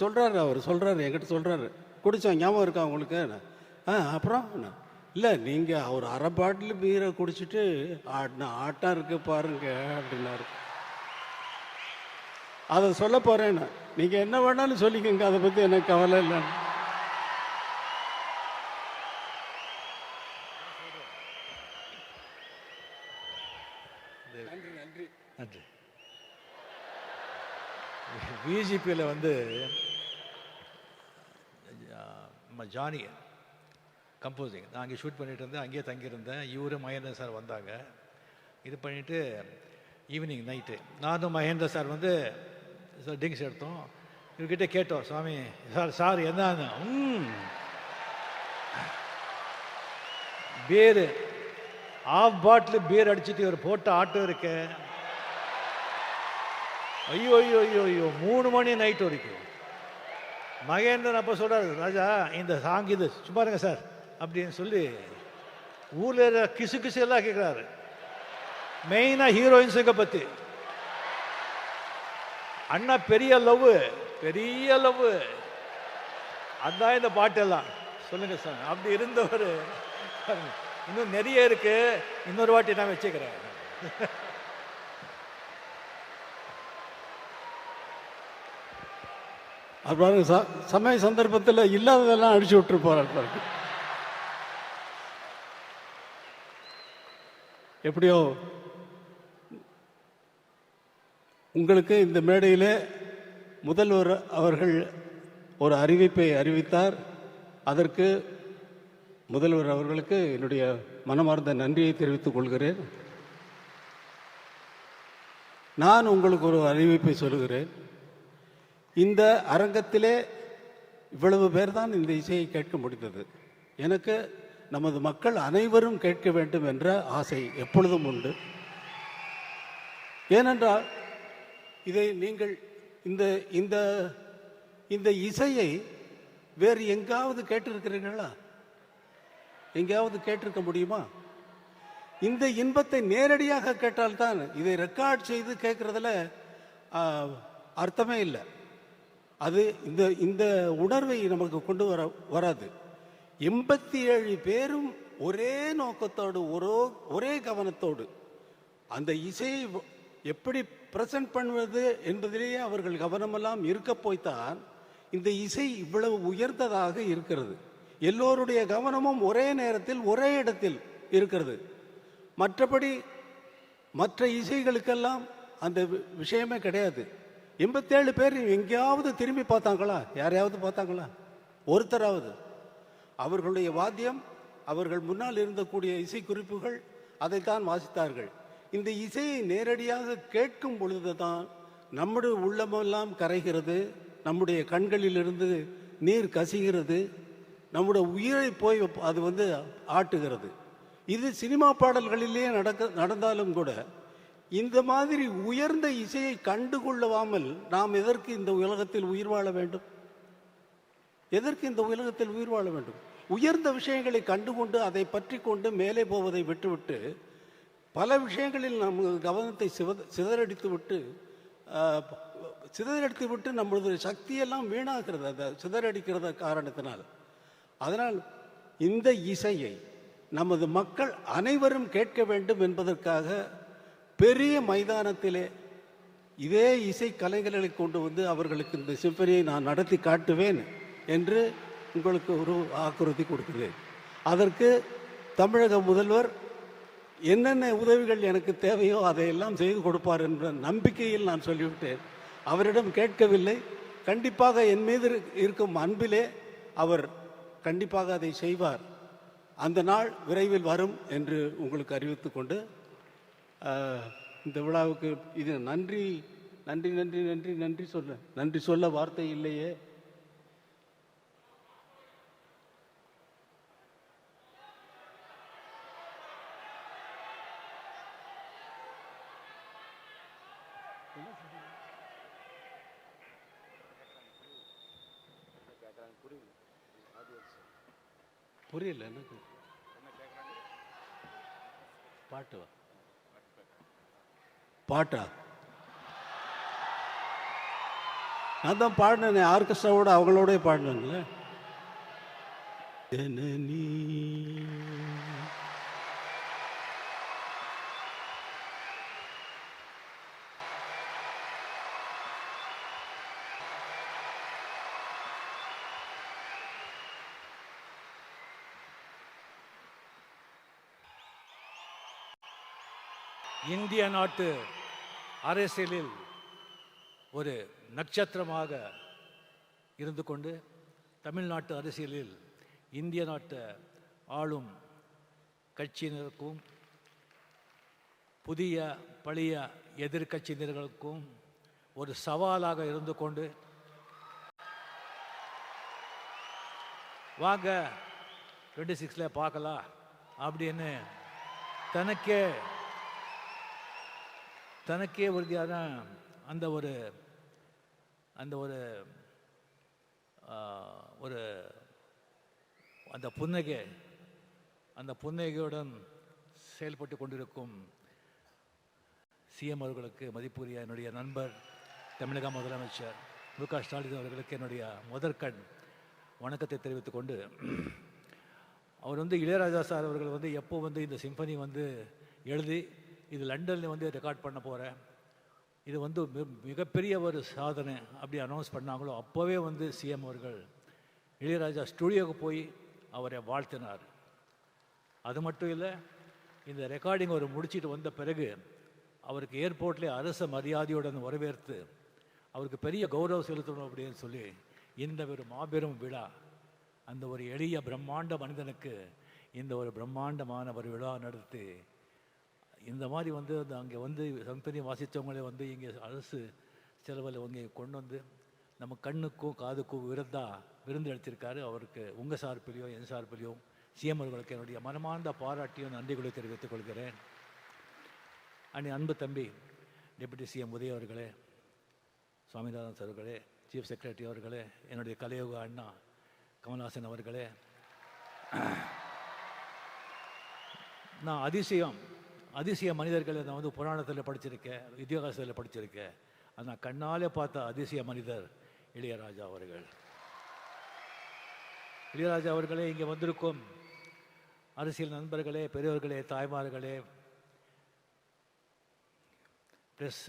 சொல்கிறாரு, அவர் சொல்கிறாரு, என்கிட்ட சொல்கிறாரு, குடித்தோம் ஞாபகம் இருக்கா உங்களுக்கு? அப்புறம் இல்லை, நீங்கள் அவர் அரை பாட்டில் பீரை குடிச்சிட்டு ஆட்டம் இருக்கு பாருங்க அப்படின்னாரு. அதை சொல்ல போகிறேன்னு, நீங்கள் என்ன வேணாலும் சொல்லிக்கோங்க, அதை பற்றி எனக்கு கவலை இல்லைன்னு. நன்றி நன்றி நன்றி. விஜிபியில் ஜானி கம்போசிங், நான் அங்கே ஷூட் பண்ணிட்டு இருந்தேன், அங்கேயே தங்கியிருந்தேன். இவரு மகேந்திரன் சார் வந்தாங்க. இது பண்ணிவிட்டு ஈவினிங் நைட்டு நானும் மகேந்திர சார் ட்ரிங்க்ஸ் எடுத்தோம். இவர்கிட்ட கேட்டோம், சுவாமி சார் என்ன பீரு ஆஃப் பாட்டில் பீர் அடிச்சுட்டு இவர் போட்ட ஆட்டம் இருக்க, ஐயோ ஐயோ ஐயோ ஐயோ 3 மணி நைட் வரைக்கும். மகேந்திரன் அப்போ சொல்கிறாரு, ராஜா இந்த சாங் இது சும்மா இருங்க சார் அப்படின்னு சொல்லி ஊரில் கிசு கிசு எல்லாம் கேட்குறாரு. மெயினாக ஹீரோயின்ஸுங்க பற்றி. அண்ணா பெரிய லவ், பெரிய லவ், அதான் இந்த பாட்டெல்லாம் சொல்லுங்க சார். அப்படி இருந்தவர் இன்னும் நிறைய இருக்கு, இன்னொரு வாட்டி நான் வச்சுக்கிறேன். அப்புறம் சமய சந்தர்ப்பத்தில் இல்லாததெல்லாம் அடிச்சு விட்டு போறாரு. எப்படியோ உங்களுக்கு இந்த மேடையில் முதல்வர் அவர்கள் ஒரு அறிவிப்பை அறிவித்தார். அதற்கு முதல்வர் அவர்களுக்கு என்னுடைய மனமார்ந்த நன்றியை தெரிவித்துக் கொள்கிறேன். நான் உங்களுக்கு ஒரு அறிவிப்பை சொல்லுகிறேன். இந்த அரங்கத்திலே இவ்வளவு பேர் தான் இந்த இசையை கேட்க முடிந்தது. எனக்கு நமது மக்கள் அனைவரும் கேட்க வேண்டும் என்ற ஆசை எப்பொழுதும் உண்டு. ஏனென்றால் இதை நீங்கள் இந்த இந்த இந்த இசையை வேறு எங்காவது கேட்டிருக்கிறீர்களா? எங்கேயாவது கேட்டிருக்க முடியுமா? இந்த இன்பத்தை நேரடியாக கேட்டால்தான், இதை ரெக்கார்ட் செய்து கேட்கறதுல அர்த்தமே இல்லை. அது இந்த இந்த உணர்வை நமக்கு கொண்டு வராது. 87 பேரும் ஒரே நோக்கத்தோடு ஒரே கவனத்தோடு அந்த இசையை எப்படி பிரசன்ட் பண்ணுவது என்பதிலேயே அவர்கள் கவனமெல்லாம் இருக்க போய்த்தான் இந்த இசை இவ்வளவு உயர்ந்ததாக இருக்கிறது. எல்லோருடைய கவனமும் ஒரே நேரத்தில் ஒரே இடத்தில் இருக்கிறது. மற்றபடி மற்ற இசைகளுக்கெல்லாம் அந்த விஷயமே கிடையாது. 87 பேர் எங்கேயாவது திரும்பி பார்த்தாங்களா? யாரையாவது பார்த்தாங்களா? ஒருத்தராவது? அவர்களுடைய வாத்தியம், அவர்கள் முன்னால் இருந்தக்கூடிய இசை குறிப்புகள், அதைத்தான் வாசித்தார்கள். இந்த இசையை நேரடியாக கேட்கும் பொழுதுதான் நம்முடைய உள்ளமெல்லாம் கரைகிறது, நம்முடைய கண்களிலிருந்து நீர் கசிகிறது, நம்முடைய உயிரை போய் அது ஆட்டுகிறது. இது சினிமா பாடல்களிலேயே நடந்தாலும் கூட இந்த மாதிரி உயர்ந்த இசையை கண்டுகொள்ளாமல் நாம் எதற்கு இந்த உலகத்தில் உயிர் வாழ வேண்டும்? எதற்கு இந்த உலகத்தில் உயிர் வாழ வேண்டும்? உயர்ந்த விஷயங்களை கண்டுகொண்டு அதை பற்றி கொண்டு மேலே போவதை விட்டுவிட்டு பல விஷயங்களில் நம் கவனத்தை சிதறடித்து விட்டு நம்மளது சக்தியெல்லாம் வீணாகிறது அந்த சிதறடிக்கிறத காரணத்தினால். அதனால் இந்த இசையை நமது மக்கள் அனைவரும் கேட்க வேண்டும் என்பதற்காக பெரிய மைதானத்திலே இதே இசை கலைஞர்களை கொண்டு வந்து அவர்களுக்கு இந்த சிம்பனியை நான் நடத்தி காட்டுவேன் என்று உங்களுக்கு ஒரு வாக்குறுதி கொடுக்கிறேன். அதற்கு தமிழக முதல்வர் என்னென்ன உதவிகள் எனக்கு தேவையோ அதையெல்லாம் செய்து கொடுப்பார் என்ற நம்பிக்கையில் நான் சொல்லிவிட்டேன். அவரிடம் கேட்கவில்லை. கண்டிப்பாக என் மீது இருக்கும் அன்பிலே அவர் கண்டிப்பாக அதை செய்வார். அந்த நாள் விரைவில் வரும் என்று உங்களுக்கு அறிவித்துக் கொண்டு இந்த விழாவுக்கு இது நன்றி நன்றி நன்றி நன்றி நன்றி சொல்ல வார்த்தை இல்லையே. புரியல எனக்கு. பாட்டா நான் தான் பாடினேன். ஆர்கெஸ்ட்ராவோட அவங்களோட பாடினேன்ல. ஜனனி இந்திய நாட்டு அரசியலில் ஒரு நட்சத்திரமாக இருந்து கொண்டு தமிழ்நாட்டு அரசியலில் இந்திய நாட்டு ஆளும் கட்சியினருக்கும் புதிய பழைய எதிர்கட்சியினர்களுக்கும் ஒரு சவாலாக இருந்து கொண்டு வாங்க 26 பார்க்கலாம் அப்படின்னு தனக்கே உறுதியான அந்த ஒரு அந்த புன்னகையுடன் செயல்பட்டு கொண்டிருக்கும் சிஎம் அவர்களுக்கு மதிப்புரிய என்னுடைய நண்பர் தமிழக முதலமைச்சர் மு.க. ஸ்டாலின் அவர்களுக்கு என்னுடைய முதற்கண் வணக்கத்தை தெரிவித்துக் கொண்டு, அவர் இளையராஜா சார் அவர்கள் எப்போ இந்த சிம்பனி எழுதி இது லண்டனில் ரெக்கார்ட் பண்ண போகிறேன், இது மிகப்பெரிய ஒரு சாதனை அப்படி அனௌன்ஸ் பண்ணாங்களோ அப்போவே சிஎம் அவர்கள் இளையராஜா ஸ்டுடியோவுக்கு போய் அவரை வாழ்த்தினார். அது மட்டும் இல்லை, இந்த ரெக்கார்டிங் அவர் முடிச்சுட்டு வந்த பிறகு அவருக்கு ஏர்போர்ட்லேயே அரச மரியாதையுடன் வரவேற்று அவருக்கு பெரிய கௌரவம் செலுத்தணும் அப்படின்னு சொல்லி இந்த ஒரு மாபெரும் விழா, அந்த ஒரு எளிய பிரம்மாண்ட மனிதனுக்கு இந்த ஒரு பிரம்மாண்டமான ஒரு விழா நடத்தி இந்த மாதிரி அங்கே சம்பனி வாசித்தவங்களே இங்கே அரசு செலவில் கொண்டு நம்ம கண்ணுக்கும் காதுக்கும் விருந்து அளித்திருக்காரு. அவருக்கு உங்கள் சார்பிலையும் என் சார்பிலையும் சிஎம் அவர்களுக்கு என்னுடைய மனமார்ந்த பாராட்டியும் நன்றிகளை தெரிவித்துக் கொள்கிறேன். அன்பு தம்பி டெபுட்டி சிஎம் உதய அவர்களே, சுவாமிநாதன் அவர்களே, சீஃப் செக்ரட்டரி அவர்களே, என்னுடைய கலையோக அண்ணா கமல்ஹாசன் அவர்களே, நான் அதிசய மனிதர்களை நான் புராணத்தில் படிச்சிருக்கேன், இதிகாசத்தில் படிச்சிருக்கேன். ஆனால் கண்ணாலே பார்த்த அதிசய மனிதர் இளையராஜா அவர்கள். இளையராஜா அவர்களே, இங்கே வந்திருக்கும் அரசியல் நண்பர்களே, பெரியவர்களே, தாய்மார்களே, ப்ரெஸ்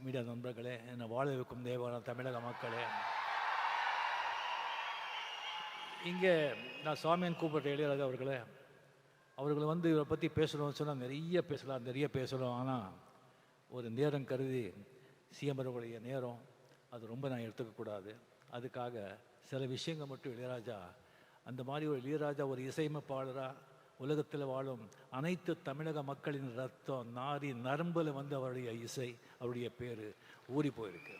மீடியா நண்பர்களே, என்னை வாழ வைக்கும் தேவான தமிழக மக்களே, இங்கே நான் சாமியான் கூப்பிட்ட இளையராஜா அவர்களை இவரை பற்றி பேசணும்னு சொன்னால் நிறைய பேசலாம். ஆனால் ஒரு நேரம் கருதி சிஎம் அவர்களுடைய நேரம் அது ரொம்ப நான் எடுத்துக்கக்கூடாது. அதுக்காக சில விஷயங்கள் மட்டும் இளையராஜா, அந்த மாதிரி ஒரு இளையராஜா ஒரு இசையமைப்பாளராக உலகத்தில் வாழும் அனைத்து தமிழக மக்களின் ரத்தம் நாரி நரம்பில் அவருடைய இசை, அவருடைய பேர் ஊறி போயிருக்கு.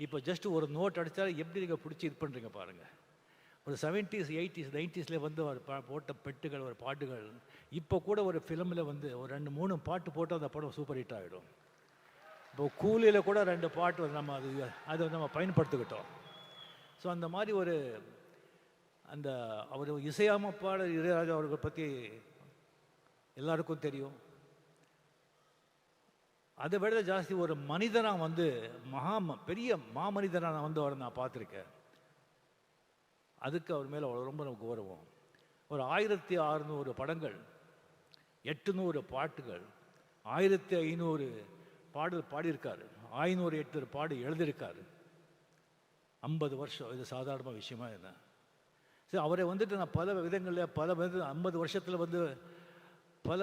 இப்போ ஜஸ்ட் ஒரு நோட் அடித்தாலும் எப்படி நீங்கள் பிடிச்சி இது பண்ணுறீங்க பாருங்கள். ஒரு 70s 80s 90s அவர் போட்ட பெட்டுகள், ஒரு பாட்டுகள் இப்போ கூட ஒரு ஃபிலிமில் ஒரு 2-3 பாட்டு போட்டு அந்த படம் சூப்பர் ஹிட் ஆகிடும். இப்போ கூலியில் கூட 2 பாட்டு நம்ம அதை நம்ம பயன்படுத்திக்கிட்டோம். ஸோ அந்த மாதிரி ஒரு அந்த அவர் இசையமைப்பாளர் இளையராஜா அவர்களை பற்றி எல்லாருக்கும் தெரியும். அதை விட ஜாஸ்தி ஒரு மனிதனாக பெரிய மாமனிதனாக அவரை நான் பார்த்துருக்கேன். அதுக்கு அவர் மேலே ரொம்ப கௌரவம். ஒரு 1600 படங்கள், 800 பாட்டுகள், 1500 பாடல் பாடியிருக்காரு, 508 பாடு எழுதியிருக்காரு. 50 வருஷம், இது சாதாரண விஷயமா என்ன? சரி, அவரை நான் பல விதங்களில் 50 வருஷத்தில் பல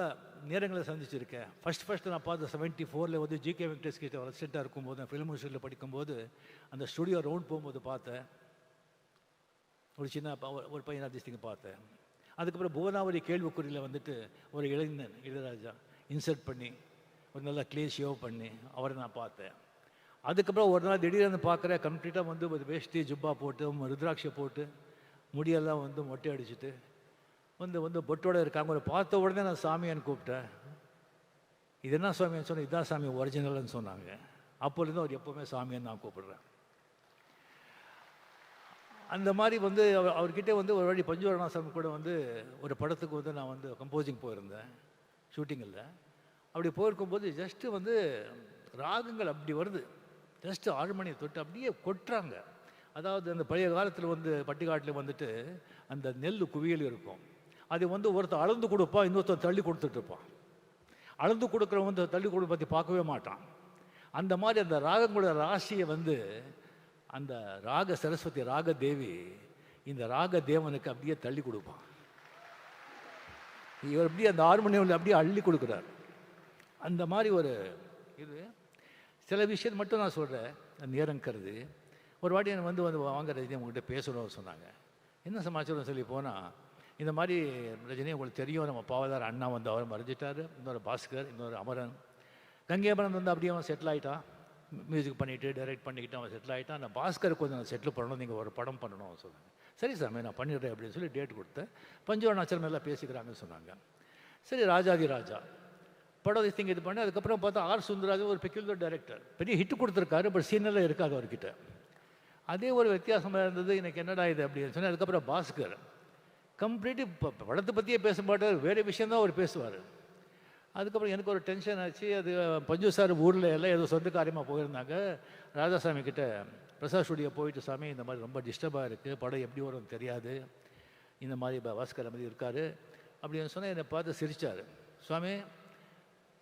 நேரங்களில் சந்திச்சிருக்கேன். ஃபஸ்ட்டு நான் பார்த்த 74 ஜிகே வெங்கடேஷ் கிட்ட ரெசிடெண்ட்டாக இருக்கும்போது, ஃபிலிம் இன்ஸ்டியூட்டில் படிக்கும்போது அந்த ஸ்டுடியோ ரவுண்ட் போகும்போது பார்த்தேன். ஒரு சின்ன ஒரு பையன் அதிர்ஷ்டிங்க பார்த்தேன். அதுக்கப்புறம் புவனாவரி கேள்விக்குறியில் ஒரு இளைஞன் இளையராஜா இன்சர்ட் பண்ணி ஒரு நல்ல கிளீன் ஷேவ் பண்ணி அவரை நான் பார்த்தேன். அதுக்கப்புறம் ஒரு நாள் திடீர்னு பார்க்குறேன், கம்ப்ளீட்டாக ஒரு வேஷ்டி ஜுப்பா போட்டு ருத்ராட்சை போட்டு முடியெல்லாம் மொட்டை அடிச்சுட்டு பொட்டோட இருக்காங்க. ஒரு பார்த்த உடனே நான் சாமியான்னு கூப்பிட்டேன். இது என்ன சாமியான்னு சொன்னேன். இதுதான் சாமி ஒரிஜினல்னு சொன்னாங்க. அப்போலேருந்து அவர் எப்போவுமே சாமியான்னு நான் கூப்பிடுறேன். அந்த மாதிரி அவர்கிட்ட ஒரு வாட்டி பஞ்சுவரணாசாமி கூட ஒரு படத்துக்கு நான் கம்போசிங் போயிருந்தேன் ஷூட்டிங்கில். அப்படி போயிருக்கும்போது ஜஸ்ட்டு ராகங்கள் அப்படி வருது, ஜஸ்ட்டு 6 மணியை தொட்டு அப்படியே கொட்டுறாங்க. அதாவது அந்த பழைய காலத்தில் பட்டிக்காட்டில் அந்த நெல் குவியல் இருக்கும். அது ஒருத்தர் அளந்து கொடுப்பான், இன்னொருத்தர் தள்ளி கொடுத்துட்ருப்பான். அளந்து கொடுக்குறவன் தள்ளி கொடுக்க பற்றி பார்க்கவே மாட்டான். அந்த மாதிரி அந்த ராகங்களோட ராசியை அந்த ராக சரஸ்வதி ராக தேவி இந்த ராக தேவனுக்கு அப்படியே தள்ளி கொடுப்பான். இவர் அப்படியே அந்த ஹார்மோனியமில் அப்படியே அள்ளி கொடுக்குறார். அந்த மாதிரி ஒரு இது சில விஷயத்தை மட்டும் நான் சொல்கிறேன். நேரம் கருது ஒரு வாட்டி எனக்கு வாங்க ரஜினி உங்கள்கிட்ட பேசணும்னு சொன்னாங்க. என்ன சமாச்சாரம் சொல்லி போனால், இந்த மாதிரி ரஜினி உங்களுக்கு தெரியும், நம்ம பாவதார் அண்ணா அவர் மறைஞ்சிட்டார், இன்னொரு பாஸ்கர், இன்னொரு அமரன், கங்கேபரன் அப்படியே அவன் செட்டில் ஆகிட்டான், மியூசிக் பண்ணிவிட்டு டைரக்ட் பண்ணிக்கிட்டு அவன் செட்டில் ஆகிட்டான். அந்த பாஸ்கர் கொஞ்சம் நான் செட்டில் பண்ணணும், நீங்கள் ஒரு படம் பண்ணணும் சொன்னாங்க. சரி சாமி நான் பண்ணிடுறேன் அப்படின்னு சொல்லி டேட் கொடுத்தேன். பஞ்சவர்ணாச்சலம் எல்லாம் பேசிக்கிறாங்கன்னு சொன்னாங்க. சரி, ராஜாதி ராஜா படம் இது பண்ணி அதுக்கப்புறம் பார்த்தா ஆர் சுந்தரராஜன் ஒரு பெக்யூலர் டைரக்டர், பெரிய ஹிட் கொடுத்துருக்காரு. பட் சீனெல்லாம் இருக்காது அவர்கிட்ட. அதே ஒரு வித்தியாசமாக இருந்தது. எனக்கு என்னடா இது அப்படின்னு சொன்னால், அதுக்கப்புறம் பாஸ்கர் கம்ப்ளீட்டு படத்தை பற்றியே பேச மாட்டார், வேறு விஷயந்தான் அவர் பேசுவார். அதுக்கப்புறம் எனக்கு ஒரு டென்ஷன் ஆச்சு. அது பஞ்சு சார் ஊரில் எல்லாம் ஏதோ சொந்த காரியமாக போயிருந்தாங்க. ராஜாசாமி கிட்ட பிரசாத் ஸ்டுடியோ போயிட்டு, சாமி இந்த மாதிரி ரொம்ப டிஸ்டர்பாக இருக்குது, படம் எப்படி வரும்னு தெரியாது, இந்த மாதிரி பாஸ்கர் மாதிரி இருக்கார் அப்படின்னு சொன்னால் என்னை பார்த்து சிரித்தார். சுவாமி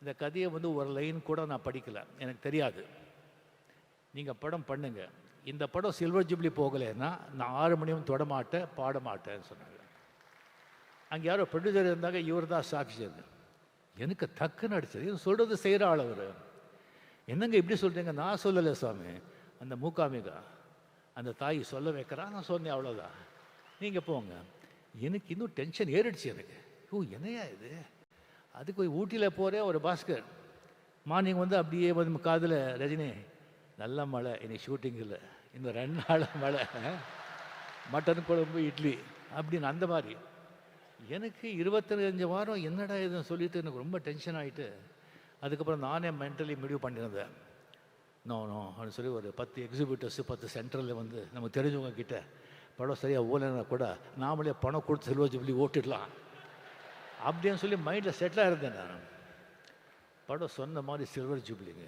இந்த கதையை ஒரு லைன் கூட நான் படிக்கலை, எனக்கு தெரியாது, நீங்கள் படம் பண்ணுங்க. இந்த படம் சில்வர் ஜூப்ளி போகலைன்னா நான் 6 மணியும் தொட மாட்டேன், பாட மாட்டேன்னு சொன்னாங்க. அங்கே யாரோ ப்ரொடியூசர் இருந்தாங்க, இவர் தான் சாட்சி. அது எனக்கு டக்குன்னு அடிச்சது. இது சொல்கிறது செய்கிற ஆள் அவர். என்னங்க இப்படி சொல்கிறீங்க? நான் சொல்லலை சாமி, அந்த மூகாமிகா அந்த தாய் சொல்ல வைக்கிறான், நான் சொன்னேன், அவ்வளோதான், நீங்கள் போங்க. எனக்கு இன்னும் டென்ஷன் ஏறிடுச்சு எனக்கு. ஓ என்னையா இது? அதுக்கு போய் ஊட்டியில் போகிறேன். ஒரு பாஸ்கர் மார்னிங் அப்படியே காதில், ரஜினி நல்ல மழை, இன்னைக்கு ஷூட்டிங் இல்லை, இந்த 2 நாள் மழை, மட்டன் குழம்பு இட்லி அப்படின்னு. அந்த மாதிரி எனக்கு 25 வாரம் என்னடா இதுன்னு சொல்லிட்டு எனக்கு ரொம்ப டென்ஷன் ஆகிட்டு, அதுக்கப்புறம் நானே மென்டலி முடிவு பண்ணியிருந்தேன். நோ அப்படின்னு சொல்லி ஒரு 10 எக்ஸிபிட்டர்ஸ் 10 சென்டரில் நமக்கு தெரிஞ்சவங்க கிட்ட படம் சரியாக ஓலைன்னா கூட நாமளே பணம் கொடுத்து சில்வர் ஜூப்ளி ஓட்டிடலாம் அப்படின்னு சொல்லி மைண்டில் செட்டிலாக இருந்தேன் நான். படம் சொன்ன மாதிரி சில்வர் ஜூப்ளிங்க,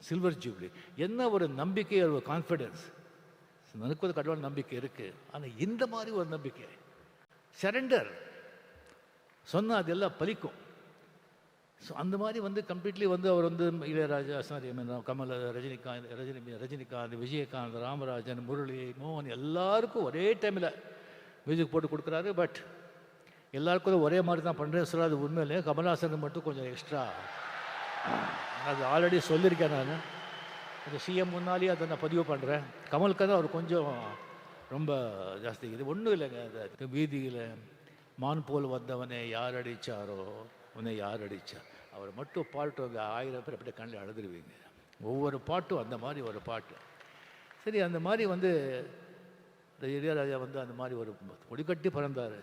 சில்வர் ஜூப்ளி. என்ன ஒரு நம்பிக்கை, ஒரு கான்ஃபிடென்ஸ். எனக்கு ஒரு கடவுள் நம்பிக்கை இருக்குது. ஆனால் இந்த மாதிரி ஒரு நம்பிக்கை, சரண்டர் சொன்னால் அதெல்லாம் பலிக்கும். ஸோ அந்த மாதிரி வந்து கம்ப்ளீட்லி வந்து அவர் வந்து இளையராஜா, சாரி கமல், ரஜினிகாந்த், விஜயகாந்த், ராமராஜன், முரளி, மோகன் எல்லாருக்கும் ஒரே டைமில் மியூசிக் போட்டு கொடுக்குறாரு. பட் எல்லாருக்கும் ஒரே மாதிரி தான் பண்ணுறேன் சொல்ல, அது உண்மையிலே கமல்ஹாசனுக்கு மட்டும் கொஞ்சம் எக்ஸ்ட்ரா. அது ஆல்ரெடி சொல்லியிருக்கேன் நான், அது சிஎம் முன்னாலேயே அதை நான் பதிவு பண்ணுறேன். கமலுக்கு தான் அவர் கொஞ்சம் ரொம்ப ஜாஸ்தி. இது ஒன்றும் இல்லைங்க, அந்த வீதியில் மான் போல் வந்தவனை யார் அடித்தாரோ உன்னை யார் அடித்தார், அவர் மட்டும் பாட்டு வந்து 1000 பேர் அப்படியே கண்ணில் அழுதுருவீங்க. ஒவ்வொரு பாட்டும் அந்த மாதிரி ஒரு பாட்டு. சரி, அந்த மாதிரி வந்து இளையராஜா வந்து அந்த மாதிரி ஒரு கொடிக்கட்டி பறந்தார்.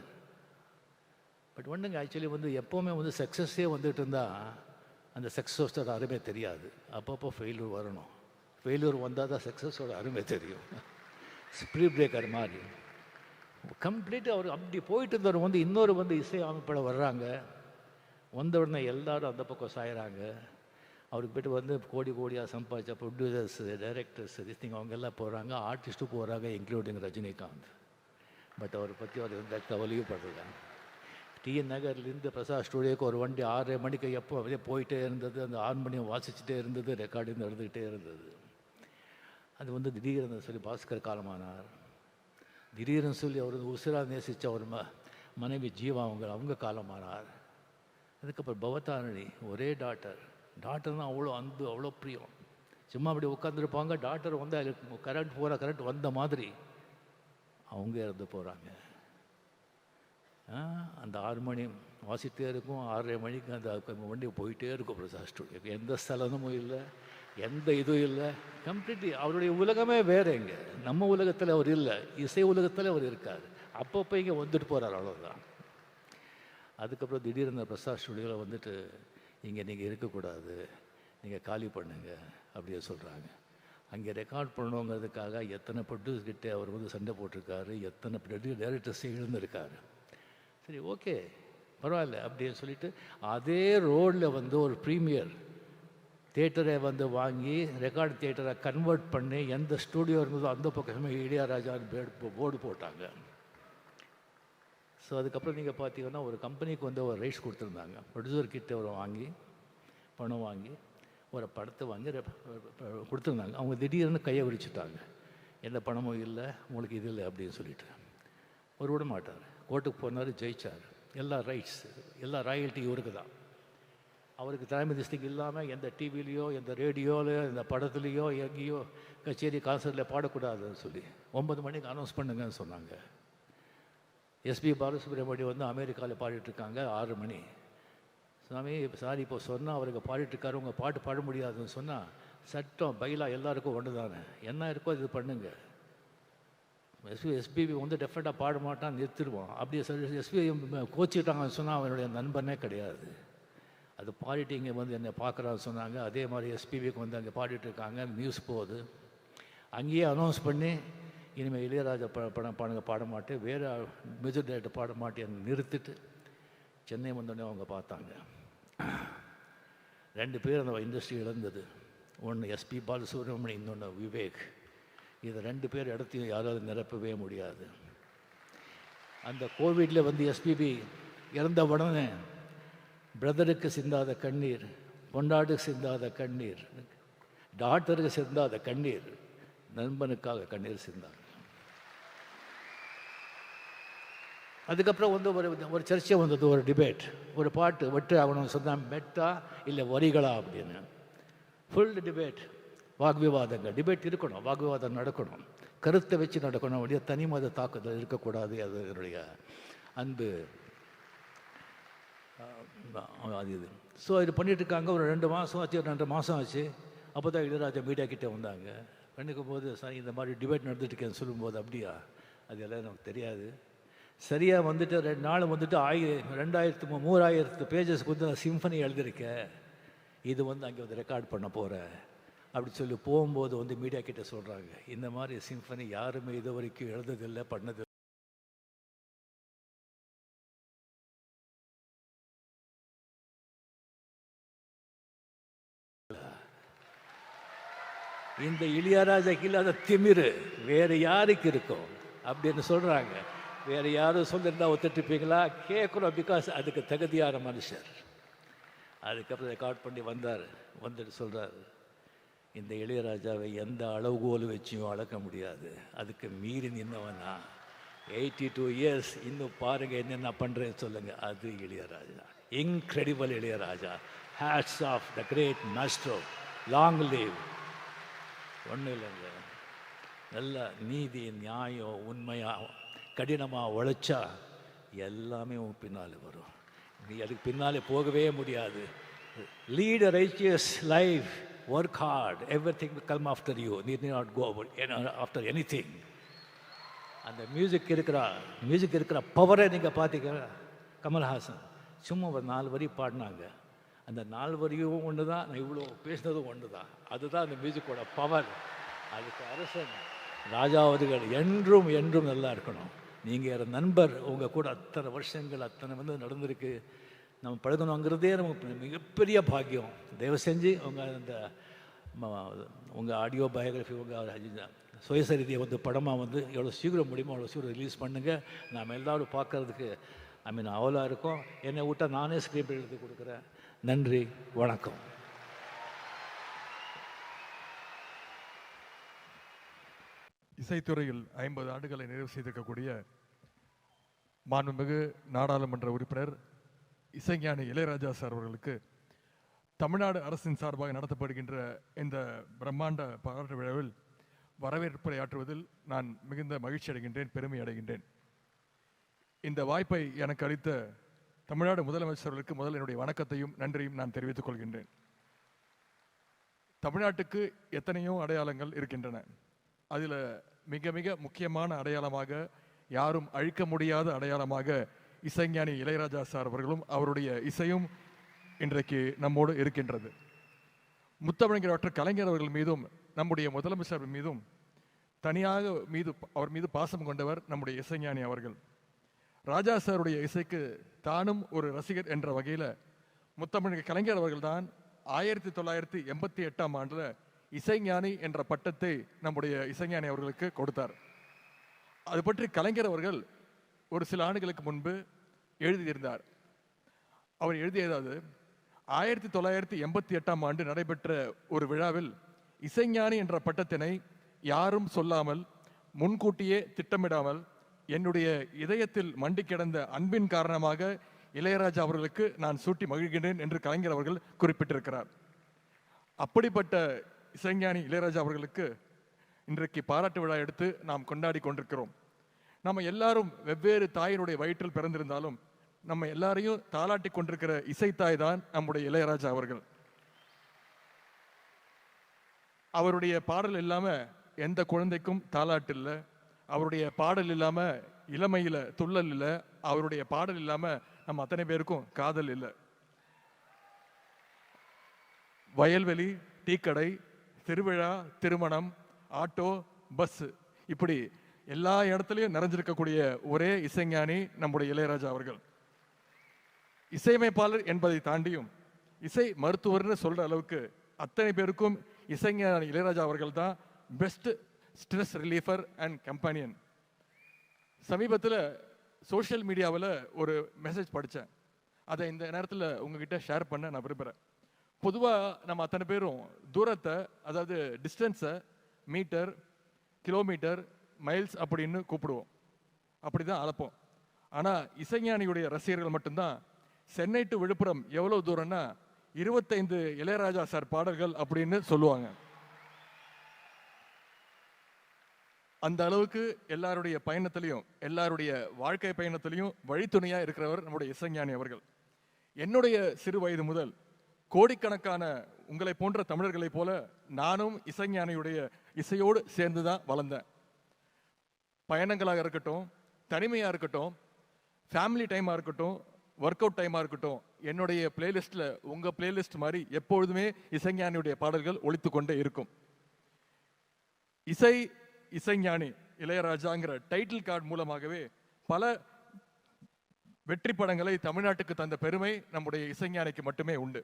பட் ஒன்றுங்க, ஆக்சுவலி வந்து எப்போவுமே வந்து சக்ஸஸே வந்துட்டு இருந்தால் அந்த சக்ஸஸோட அருமை தெரியாது. அப்பப்போ ஃபெயில்யூர் வரணும். ஃபெயில்யூர் வந்தால் தான் சக்ஸஸோட அருமை தெரியும். ஸ்பீட் பிரேக்கர் மாதிரி கம்ப்ளீட்டாக அவர் அப்படி போயிட்டு இருந்தவர் வந்து இன்னொரு வந்து இசை அமைப்பட வர்றாங்க. வந்த உடனே எல்லாரும் அந்த பக்கம் சாயிறாங்க. அவருக்கு போய்ட்டு வந்து கோடி கோடியாக சம்பாதிச்ச ப்ரொடியூசர்ஸ், டைரக்டர்ஸ், திஸ்திங் அவங்க எல்லாம் போகிறாங்க, ஆர்டிஸ்ட்டும் போகிறாங்க, இன்க்ளூடிங் ரஜினிகாந்த். பட் அவரை பற்றி அவர் எந்த கவலையும் படுறாங்க. டிஎன் நகர்லேருந்து பிரசாத் ஸ்டூடியோக்கு ஒரு வண்டி 6 மணிக்கு எப்போ அப்படியே போயிட்டே இருந்தது. அந்த ஹார்மோனியம் வாசிச்சுட்டே இருந்தது, ரெக்கார்டிங் நடந்துக்கிட்டே இருந்தது. அது வந்து திடீர்னு சொல்லி பாஸ்கர் காலமானார். திடீர்னு சொல்லி அவர் உசிரா நேசித்த ஒரு மனைவி ஜீவா அவங்க காலமானார். அதுக்கப்புறம் பவதாரணி, ஒரே டாக்டர்னா அவ்வளோ அன்பு, அவ்வளோ பிரியம். சும்மா அப்படி உட்காந்துருப்பாங்க, டாக்டர் வந்து அதுக்கு கரண்ட் வந்த மாதிரி அவங்க இறந்து போகிறாங்க. அந்த ஹார்மோனியம் வாசிட்டே இருக்கும், 6:30 மணிக்கு அந்த வண்டி போயிட்டே இருக்கும் பிரசாத் ஸ்டூடியோக்கு. எந்த ஸ்தலமும் இல்லை, எந்த இதுவும் இல்லை. கம்ப்ளீட்லி அவருடைய உலகமே வேறு. இங்கே நம்ம உலகத்தில் அவர் இல்லை, இசை உலகத்தில் அவர் இருக்கார். அப்பப்போ இங்கே வந்துட்டு போகிறார், அவ்வளோதான். அதுக்கப்புறம் திடீர்னு பிரசாத் ஸ்டூடியோவில் வந்துட்டு இங்கே நீங்கள் இருக்கக்கூடாது, நீங்கள் காலி பண்ணுங்க அப்படியே சொல்கிறாங்க. அங்கே ரெக்கார்ட் பண்ணணுங்கிறதுக்காக எத்தனை ப்ரொடியூசர்கிட்ட அவர் வந்து சண்டை போட்டிருக்காரு, எத்தனை டைரக்டர்ஸ் எழுந்திருக்காரு. சரி, ஓகே, பரவாயில்ல அப்படின்னு சொல்லிட்டு அதே ரோடில் வந்து ஒரு ப்ரீமியர் தியேட்டரை வந்து வாங்கி ரெக்கார்டு தியேட்டரை கன்வெர்ட் பண்ணி எந்த ஸ்டூடியோ இருந்ததோ அந்த பக்கமே இளையராஜான்னு போர்டு போட்டாங்க. ஸோ அதுக்கப்புறம் நீங்கள் பார்த்தீங்கன்னா ஒரு கம்பெனிக்கு வந்து ஒரு ரைட்ஸ் கொடுத்துருந்தாங்க. ப்ரொடியூசர்கிட்ட ஒரு பணம் வாங்கி ஒரு படத்தை வாங்கி கொடுத்துருந்தாங்க. அவங்க திடீர்னு கையை விரிச்சுட்டாங்க. எந்த பணமும் இல்லை, உங்களுக்கு இது இல்லை அப்படின்னு சொல்லிட்டு. ஒரு விட மாட்டார். கோர்ட்டுக்கு போனார், ஜெயிச்சார். எல்லா ரைட்ஸ், எல்லா ராயல்ட்டி இவருக்கு தான். அவருக்கு தலைமை திஸ்திங் இல்லாமல் எந்த டிவிலையோ, எந்த ரேடியோலையோ, எந்த படத்துலேயோ, எங்கேயோ கச்சேரி கான்சர்ட்டில் பாடக்கூடாதுன்னு சொல்லி 9 மணிக்கு அனௌன்ஸ் பண்ணுங்கன்னு சொன்னாங்க. எஸ்பி பாலசுப்ரமணியம் வந்து அமெரிக்காவில் பாடிட்டுருக்காங்க 6 மணி. சாமி சாரி, இப்போ சொன்னால் அவருக்கு பாடிட்டுருக்காரு, உங்கள் பாட்டு பாட முடியாதுன்னு சொன்னால் சட்டம் பைலா எல்லாருக்கும் ஒன்று தானே, என்ன இருக்கோ இது பண்ணுங்க. எஸ்பிபி வந்து டெஃபினட்டாக பாட மாட்டான், நிறுத்திடுவான். அப்படியே சொல்லி எஸ்பி கோச்சிட்டாங்கன்னு சொன்னால் அவனுடைய நண்பனே கிடையாது. அது பாடிட்டு இங்கே வந்து என்னை பார்க்குறான்னு சொன்னாங்க. அதே மாதிரி எஸ்பிபிக்கு வந்து அங்கே பாடிட்டுருக்காங்க, நியூஸ் போகுது. அங்கேயே அனௌன்ஸ் பண்ணி இனிமேல் இளையராஜா படங்க பாட மாட்டேன், வேறு மியூசிக் டைரக்டர் பாட மாட்டேன்னு நிறுத்திட்டு சென்னை வந்தோடனே அவங்க பார்த்தாங்க. 2 பேர் அந்த இண்டஸ்ட்ரி இழந்தது. ஒன்று எஸ்பி பாலசுப்ரமணியம், இன்னொன்று விவேக். இதை 2 பேர் இடத்தையும் யாராவது நிரப்பவே முடியாது. அந்த கோவிடில் வந்து எஸ்பிபி இறந்த உடனே பிரதருக்கு சிந்தாத கண்ணீர், பொண்டாட்டுக்கு சிந்தாத கண்ணீர், டாக்டருக்கு சிந்தாத கண்ணீர், நண்பனுக்காக கண்ணீர் சிந்தாங்க. அதுக்கப்புறம் வந்து ஒரு சர்ச்சை வந்தது, ஒரு டிபேட். ஒரு பாட்டு வெட்டு ஆகணும்னு சொன்னால் மெட்டா இல்லை வரிகளா அப்படின்னு ஃபுல் டிபேட், வாக்விவாதங்கள். டிபேட் இருக்கணும், வாக்விவாதம் நடக்கணும், கருத்தை வச்சு நடக்கணும், அப்படியே தனி மத தாக்குதல் இருக்கக்கூடாது. அது என்னுடைய அன்பு அது இது. ஸோ இது பண்ணிகிட்ருக்காங்க. ஒரு 2 மாதம் ஆச்சு, 2 மாதம் ஆச்சு. அப்போ தான் இளையராஜா மீடியா கிட்டே வந்தாங்க. பண்ணிக்கும் போது சார் இந்த மாதிரி டிபேட் நடந்துட்டுருக்கேன்னு சொல்லும்போது, அப்படியா, அது எல்லாம் நமக்கு தெரியாது. சரியாக வந்துட்டு 2 நாள் வந்துட்டு 3000 பேஜஸ்க்கு வந்து நான் சிம்ஃபனி எழுதியிருக்கேன், இது வந்து அங்கே வந்து ரெக்கார்ட் பண்ண போகிறேன் அப்படி சொல்லி போகும்போது வந்து மீடியா கிட்டே சொல்கிறாங்க, இந்த மாதிரி சிம்ஃபனி யாருமே இது வரைக்கும் எழுதுதில்லை, பண்ணதில்லை. இந்த இளையராஜாக்கு இல்லாத திமிரு வேறு யாருக்கு இருக்கும் அப்படின்னு சொல்கிறாங்க. வேறு யாரும் சொல்லியிருந்தா ஒத்துட்டுப்பீங்களா? கேட்குறோம், பிகாஸ் அதுக்கு தகுதியான மனுஷர். அதுக்கப்புறம் ரெக்கார்ட் பண்ணி வந்துட்டு சொல்கிறாரு, இந்த இளையராஜாவை எந்த அளவுகோல் வச்சும் அளக்க முடியாது, அதுக்கு மீறி நின்னவனா 82 இயர்ஸ் இன்னும் பாருங்கள் என்னென்ன பண்ணுறேன்னு சொல்லுங்கள். அது Ilaiyaraaja, incredible Ilaiyaraaja. Hats off the great maestro, long live. ஒன்றும் இல்லைங்க, நல்ல நீதி, நியாயம், உண்மையாக கடினமாக உழைச்சா எல்லாமே உன் பின்னால் வரும். நீ அதுக்கு பின்னாலே போகவே முடியாது. Lead a righteous life, work hard, everything will come after you. நீ நாட் கோ ஆஃப்டர் எனிதிங். அந்த மியூசிக் இருக்கிற பவரை நீங்கள் பார்த்தீங்கன்னா, கமல்ஹாசன் சும்மா ஒரு 4 வரி பாடினாங்க. அந்த 4 வரியும் ஒன்று தான், நான் இவ்வளோ பேசினதும் ஒன்று தான். அதுதான் அந்த மியூசிக்கோட பவர். அதுக்கு அரசன் ராஜா அவர்கள் என்றும் என்றும் நல்லா இருக்கணும். நீங்கள் நண்பர், உங்கள் கூட அத்தனை வருஷங்கள் அத்தனை நடந்திருக்கு. நம்ம பழகணுங்கிறதே நமக்கு மிகப்பெரிய பாக்கியம். தயவு செஞ்சு உங்கள் ஆடியோ பயோகிராஃபி, உங்கள் சுயசரிதியை படமாக எவ்வளோ சீக்கிரம் முடியுமோ அவ்வளோ சீக்கிரம் ரிலீஸ் பண்ணுங்கள். நாம் எல்லோரும் பார்க்கறதுக்கு அவலாக இருக்கும். என்னை விட்டால் நானே ஸ்கிரிப்ட் எழுதி கொடுக்குறேன். நன்றி, வணக்கம். இசைத்துறையில் 50 ஆண்டுகளை நிறைவு செய்திருக்கக்கூடிய மாண்புமிகு நாடாளுமன்ற உறுப்பினர் இசைஞானி இளையராஜா சார் அவர்களுக்கு தமிழ்நாடு அரசின் சார்பாக நடத்தப்படுகின்ற இந்த பிரம்மாண்ட பாராட்டு விழாவில் வரவேற்புரையாற்றுவதில் நான் மிகுந்த மகிழ்ச்சி அடைகின்றேன், பெருமை அடைகின்றேன். இந்த வாய்ப்பை எனக்கு அளித்த தமிழ்நாடு முதலமைச்சர்களுக்கு முதல் என்னுடைய வணக்கத்தையும் நன்றியும் நான் தெரிவித்துக் கொள்கின்றேன். தமிழ்நாட்டுக்கு எத்தனையோ அடையாளங்கள் இருக்கின்றன. அதில் மிக மிக முக்கியமான அடையாளமாக, யாரும் அழிக்க முடியாத அடையாளமாக இசைஞானி இளையராஜா சார் அவர்களும் அவருடைய இசையும் இன்றைக்கு நம்மோடு இருக்கின்றது. முத்தமிழர் டாக்டர் கலைஞர் அவர்கள் மீதும் நம்முடைய முதலமைச்சர் மீதும் தனியாக அவர் மீது பாசம் கொண்டவர் நம்முடைய இசைஞானி அவர்கள். ராஜா சாருடைய இசைக்கு தானும் ஒரு ரசிகர் என்ற வகையில் முத்தமிழர் கலைஞர் அவர்கள்தான் 1988ஆம் ஆண்டில் இசைஞானி என்ற பட்டத்தை நம்முடைய இசைஞானி அவர்களுக்கு கொடுத்தார். அது பற்றி கலைஞர் அவர்கள் ஒரு சில ஆண்டுகளுக்கு முன்பு எழுதியிருந்தார். அவர் எழுதியதாவது, 1988ஆம் ஆண்டு நடைபெற்ற ஒரு விழாவில் இசைஞானி என்ற பட்டத்தினை யாரும் சொல்லாமல், முன்கூட்டியே திட்டமிடாமல், என்னுடைய இதயத்தில் மண்டி கிடந்த அன்பின் காரணமாக இளையராஜா அவர்களுக்கு நான் சூட்டி மகிழ்கின்றேன் என்று கலைஞர் அவர்கள் குறிப்பிட்டிருக்கிறார். அப்படிப்பட்ட இசைஞானி இளையராஜா அவர்களுக்கு இன்றைக்கு பாராட்டு விழா எடுத்து நாம் கொண்டாடி கொண்டிருக்கிறோம். நம்ம எல்லாரும் வெவ்வேறு தாயினுடைய வயிற்றில் பிறந்திருந்தாலும் நம்ம எல்லாரையும் தாளாட்டி கொண்டிருக்கிற இசைத்தாய் தான் நம்முடைய இளையராஜா அவர்கள். அவருடைய பாடல் இல்லாம எந்த குழந்தைக்கும் தாளாட்டு இல்லை. அவருடைய பாடல் இல்லாம இளமையில துள்ளல் இல்லை. அவருடைய பாடல் இல்லாம நம்ம அத்தனை பேருக்கும் காதல் இல்லை. வயல்வெளி, டீக்கடை, திருவிழா, திருமணம், ஆட்டோ, பஸ், இப்படி எல்லா இடத்துலையும் நிறைஞ்சிருக்கக்கூடிய ஒரே இசைஞானி நம்முடைய இளையராஜா அவர்கள். இசையமைப்பாளர் என்பதை தாண்டியும் இசை மருத்துவர்னு சொல்ற அளவுக்கு அத்தனை பேருக்கும் இசைஞானி இளையராஜா அவர்கள் தான் பெஸ்ட் ஸ்ட்ரெஸ் ரிலீஃபர் அண்ட் கம்பெனியன். சமீபத்தில் சோஷியல் மீடியாவில் ஒரு மெசேஜ் படித்தேன். அதை இந்த நேரத்தில் உங்ககிட்ட ஷேர் பண்ண நான் விரும்புகிறேன். பொதுவாக நம்ம அத்தனை பேரும் தூரத்தை, அதாவது டிஸ்டன்ஸை மீட்டர், கிலோமீட்டர், மைல்ஸ் அப்படின்னு கூப்பிடுவோம், அப்படி தான் அளப்போம். ஆனால் இசைஞானியுடைய ரசிகர்கள் மட்டும்தான் சென்னை டு விழுப்புரம் எவ்வளோ தூரம்னா 25 இளையராஜா சார் பாடல்கள் அப்படின்னு சொல்லுவாங்க. அந்த அளவுக்கு எல்லாருடைய பயணத்திலையும், எல்லாருடைய வாழ்க்கை பயணத்திலையும் வழித்துணையாக இருக்கிறவர் நம்முடைய இசைஞானி அவர்கள். என்னுடைய சிறு வயது முதல் கோடிக்கணக்கான உங்களை போன்ற தமிழர்களைப் போல நானும் இசைஞானியுடைய இசையோடு சேர்ந்து தான் வளர்ந்தேன். பயணங்களாக இருக்கட்டும், தனிமையாக இருக்கட்டும், ஃபேமிலி டைமாக இருக்கட்டும், ஒர்க் அவுட் டைமாக இருக்கட்டும், என்னுடைய பிளேலிஸ்ட்டில் உங்கள் பிளேலிஸ்ட் மாதிரி எப்பொழுதுமே இசைஞானியுடைய பாடல்கள் ஒலித்து கொண்டே இருக்கும். இசைஞானி இளையராஜாங்கிற டைட்டில் கார்டு மூலமாகவே பல வெற்றி படங்களை தமிழ்நாட்டுக்கு தந்த பெருமை நம்முடைய இசைஞானிக்கு மட்டுமே உண்டு.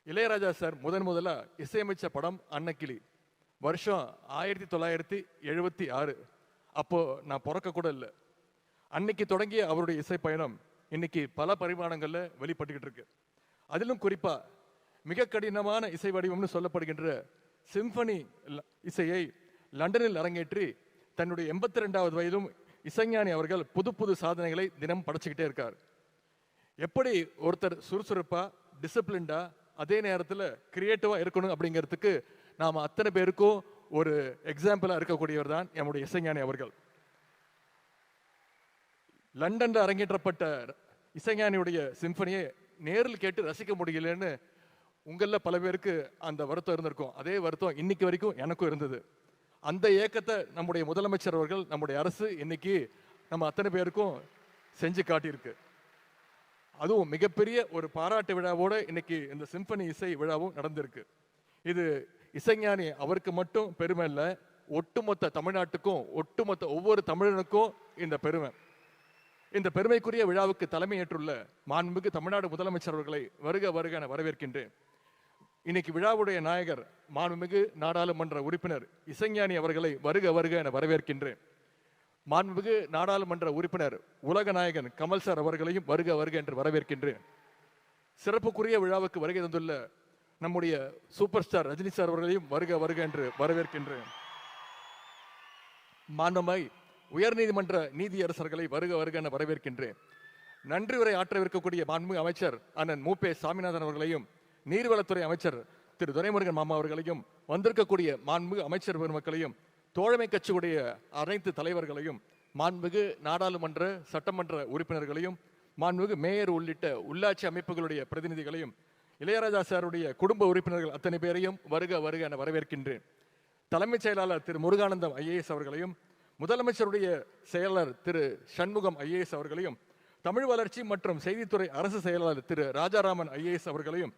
இளையராஜா சார் முதலா இசையமைச்ச படம் அன்னக்கிளி. வருஷம் 1976. அப்போ நான் பிறக்க கூட இல்லை. அன்னைக்கு தொடங்கிய அவருடைய இசை பயணம் இன்னைக்கு பல பரிமாணங்கள்ல வெளிப்பட்டுக்கிட்டு இருக்கு. அதிலும் குறிப்பா மிக கடினமான இசை வடிவம்னு சொல்லப்படுகின்ற சிம்பனி இசையை லண்டனில் அரங்கேற்றி தன்னுடைய 82வது வயதிலும் இசைஞானி அவர்கள் புது புது சாதனைகளை தினம் படைச்சுக்கிட்டே இருக்கார். எப்படி ஒருத்தர் சுறுசுறுப்பா டிசிப்ளின்டா அதே நேரத்தில் கிரியேட்டிவா இருக்கணும் அப்படிங்கிறதுக்கு நாம அத்தனை பேருக்கும் ஒரு எக்ஸாம்பிளா இருக்கக்கூடியவர் தான் நம்முடைய இசைஞானி அவர்கள். லண்டன்ல அரங்கேற்றப்பட்ட இசைஞானியுடைய சிம்பனியை நேரில் கேட்டு ரசிக்க முடியலன்னு உங்கள பல பேருக்கு அந்த வருத்தம் இருந்திருக்கும். அதே வருத்தம் இன்னைக்கு வரைக்கும் எனக்கும் இருந்தது. அந்த ஏக்கத்தை நம்முடைய முதலமைச்சர் அவர்கள், நம்முடைய அரசு இன்னைக்கு நம்ம அத்தனை பேருக்கும் செஞ்சு காட்டியிருக்கு. அதுவும் மிகப்பெரிய ஒரு பாராட்டு விழாவோட இன்னைக்கு இந்த சிம்பனி இசை விழாவும் நடந்திருக்கு. இது இசைஞானி அவருக்கு மட்டும் பெருமை இல்லை, ஒட்டுமொத்த தமிழ்நாட்டுக்கும் ஒட்டுமொத்த ஒவ்வொரு தமிழனுக்கும் இந்த பெருமை. இந்த பெருமைக்குரிய விழாவுக்கு தலைமையேற்றுள்ள மாண்புமிகு தமிழ்நாடு முதலமைச்சர் அவர்களை வருக வருக என வரவேற்கின்றேன். இன்னைக்கு விழாவுடைய நாயகர் மாண்புமிகு நாடாளுமன்ற உறுப்பினர் இசைஞானி அவர்களை வருக வருக என வரவேற்கின்றேன். மாண்புமிகு நாடாளுமன்ற உறுப்பினர் உலக நாயகன் கமல் சார் அவர்களையும் வருக வருக என்று வரவேற்கின்றேன். சிறப்புக்குரிய விழாவுக்கு வருகை தந்துள்ள நம்முடைய சூப்பர் ஸ்டார் ரஜினி சார் அவர்களையும் வருக வருக என்று வரவேற்கின்றேன். மாண்புமை உயர்நீதிமன்ற நீதியரசர்களை வருக வருக என வரவேற்கின்றேன். நன்றி உரை ஆற்றவிருக்கக்கூடிய மாண்புமிகு அமைச்சர் அண்ணன் மூப்பே சாமிநாதன் அவர்களையும், நீர்வளத்துறை அமைச்சர் திரு துரைமுருகன் மாமா அவர்களையும், வந்திருக்கக்கூடிய மாண்புமிகு அமைச்சர் பெருமக்களையும், தோழமை கட்சியுடைய அனைத்து தலைவர்களையும், மாண்புமிகு நாடாளுமன்ற சட்டமன்ற உறுப்பினர்களையும், மாண்புமிகு மேயர் உள்ளிட்ட உள்ளாட்சி அமைப்புகளுடைய பிரதிநிதிகளையும், இளையராஜா சாருடைய குடும்ப உறுப்பினர்கள் அத்தனை பேரையும் வருக வருக என வரவேற்கின்றேன். தலைமைச் செயலாளர் திரு முருகானந்தம் ஐஏஎஸ் அவர்களையும், முதலமைச்சருடைய செயலர் திரு சண்முகம் ஐஏஎஸ் அவர்களையும், தமிழ் வளர்ச்சி மற்றும் செய்தித்துறை அரசு செயலாளர் திரு ராஜாராமன் ஐஏஎஸ் அவர்களையும்,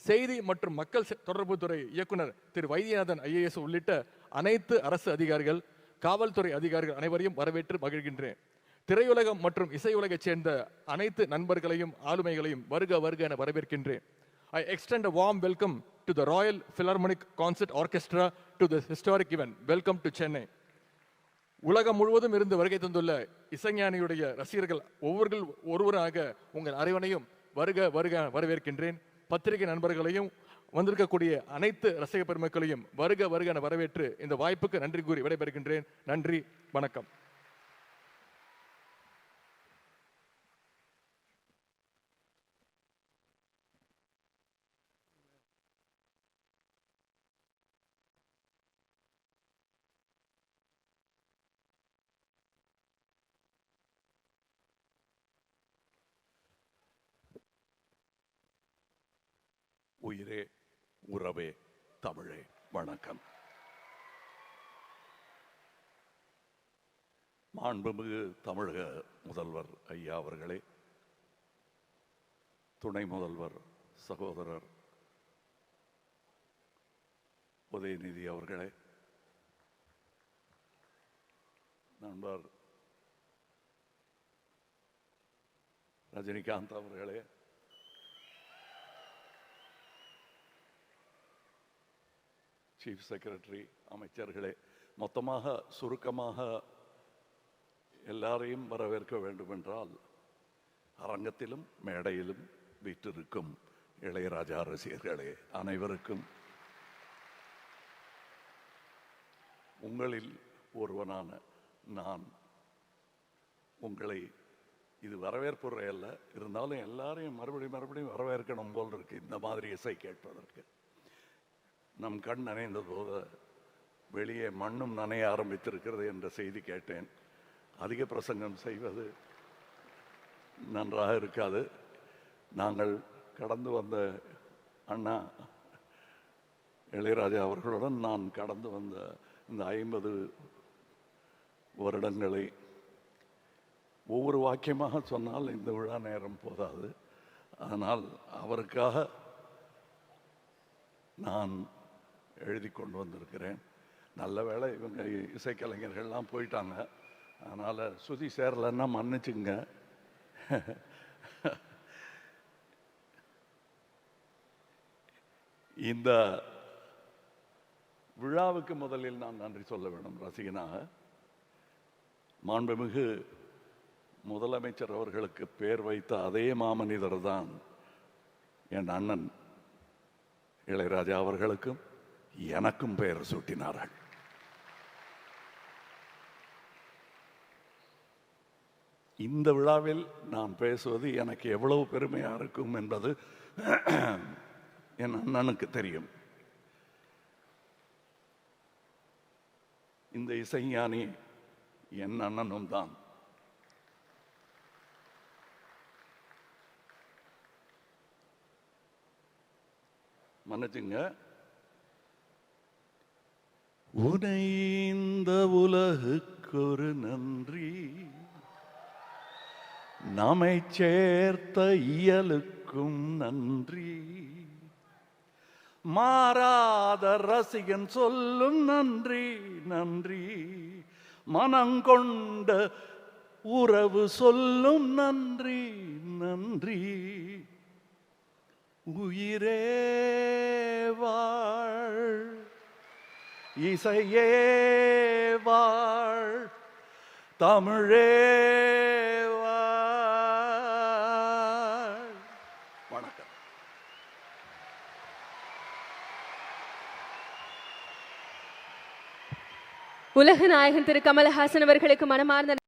செய்தி மற்றும் மக்கள் தொடர்புத்துறை இயக்குனர் திரு வைத்தியநாதன் ஐஏஎஸ் உள்ளிட்ட அனைத்து அரசு அதிகாரிகள், காவல்துறை அதிகாரிகள் அனைவரையும் வரவேற்று மகிழ்கின்றேன். திரையுலகம் மற்றும் இசையுலகைச் சேர்ந்த அனைத்து நண்பர்களையும் ஆளுமைகளையும் வருக வருக என வரவேற்கின்றேன். I extend a warm welcome to the Royal Philharmonic Concert Orchestra to this historic event. Welcome to Chennai. உலகம் முழுவதும் இருந்து வருகை தந்துள்ள இசைஞானியுடைய ரசிகர்கள் ஒருவராக உங்கள் அனைவரையும் வருக வருக வரவேற்கின்றேன். பத்திரிகை நண்பர்களையும் வந்திருக்கக்கூடிய அனைத்து ரசிக பெருமக்களையும் வருக வருக என வரவேற்று இந்த வாய்ப்புக்கு நன்றி கூறி விடைபெறுகின்றேன். நன்றி, வணக்கம். உயிரே உறவே தமிழே வணக்கம். மாண்புமிகு தமிழக முதல்வர் ஐயா அவர்களே, துணை முதல்வர் சகோதரர் உதயநிதி அவர்களே, நண்பர் ரஜினிகாந்த் அவர்களே, சீஃப் செக்ரட்டரி, அமைச்சர்களே, மொத்தமாக சுருக்கமாக எல்லாரையும் வரவேற்க வேண்டும் என்றால், அரங்கத்திலும் மேடையிலும் வீற்றிருக்கும் இளையராஜா ரசிகர்களே அனைவருக்கும், உங்களில் ஒருவனான நான் உங்களை, இது வரவேற்புரை அல்ல, இருந்தாலும் எல்லாரையும் மறுபடியும் வரவேற்கணும் போல் இருக்கு இந்த மாதிரி இசை கேட்பதற்கு. நம் கண் நனைந்த போது வெளியே மண்ணும் நனைய ஆரம்பித்திருக்கிறது என்ற செய்தி கேட்டேன். அதிக பிரசங்கம் செய்வது நன்றாக இருக்காது. நாங்கள் கடந்து வந்த அண்ணா இளையராஜா அவர்களுடன் நான் கடந்து வந்த இந்த 50 வருடங்களை ஒவ்வொரு வாக்கியமாக சொன்னால் இந்த விழா நேரம் போதாது. அதனால் அவருக்காக நான் எழுதி கொண்டு வந்திருக்கிறேன். நல்ல வேளை இவங்க இசைக்கலைஞர்கள்லாம் போயிட்டாங்க, அதனால் சுதி சேரலைன்னா மன்னிச்சுங்க. இந்த விழாவுக்கு முதலில் நான் நன்றி சொல்ல வேண்டும் ரசிகனாக. மாண்புமிகு முதலமைச்சர் அவர்களுக்கு பெயர் வைத்த அதே மாமனிதர் தான் என் அண்ணன் இளையராஜா அவர்களுக்கும் எனக்கும் பெயர் சூட்டினார்கள். இந்த விழாவில் நான் பேசுவது எனக்கு எவ்வளவு பெருமையா இருக்கும் என்பது என் அண்ணனுக்கு தெரியும். இந்த இசைஞானி என் அண்ணனும் தான். மன்னிச்சுங்க. உனை இந்த உலகுக்கொரு நன்றி, நம்மை சேர்த்த இயலுக்கும் நன்றி, மாறாத ரசிகன் சொல்லும் நன்றி நன்றி, மனங்கொண்ட உறவு சொல்லும் நன்றி நன்றி, உயிரே வாழ், இசையே வாழ், தமிழே வாழ். வணக்கம். உலக நாயகன் திரு கமலஹாசன் அவர்களுக்கு மனமார்ந்த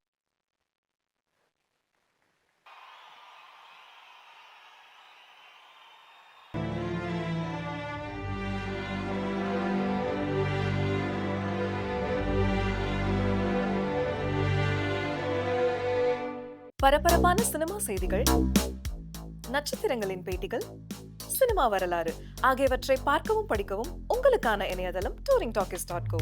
பரபரப்பான சினிமா செய்திகள், நட்சத்திரங்களின் பேட்டிகள், சினிமா வரலாறு ஆகியவற்றை பார்க்கவும் படிக்கவும் உங்களுக்கான இணையதளம் touringtalkies.co.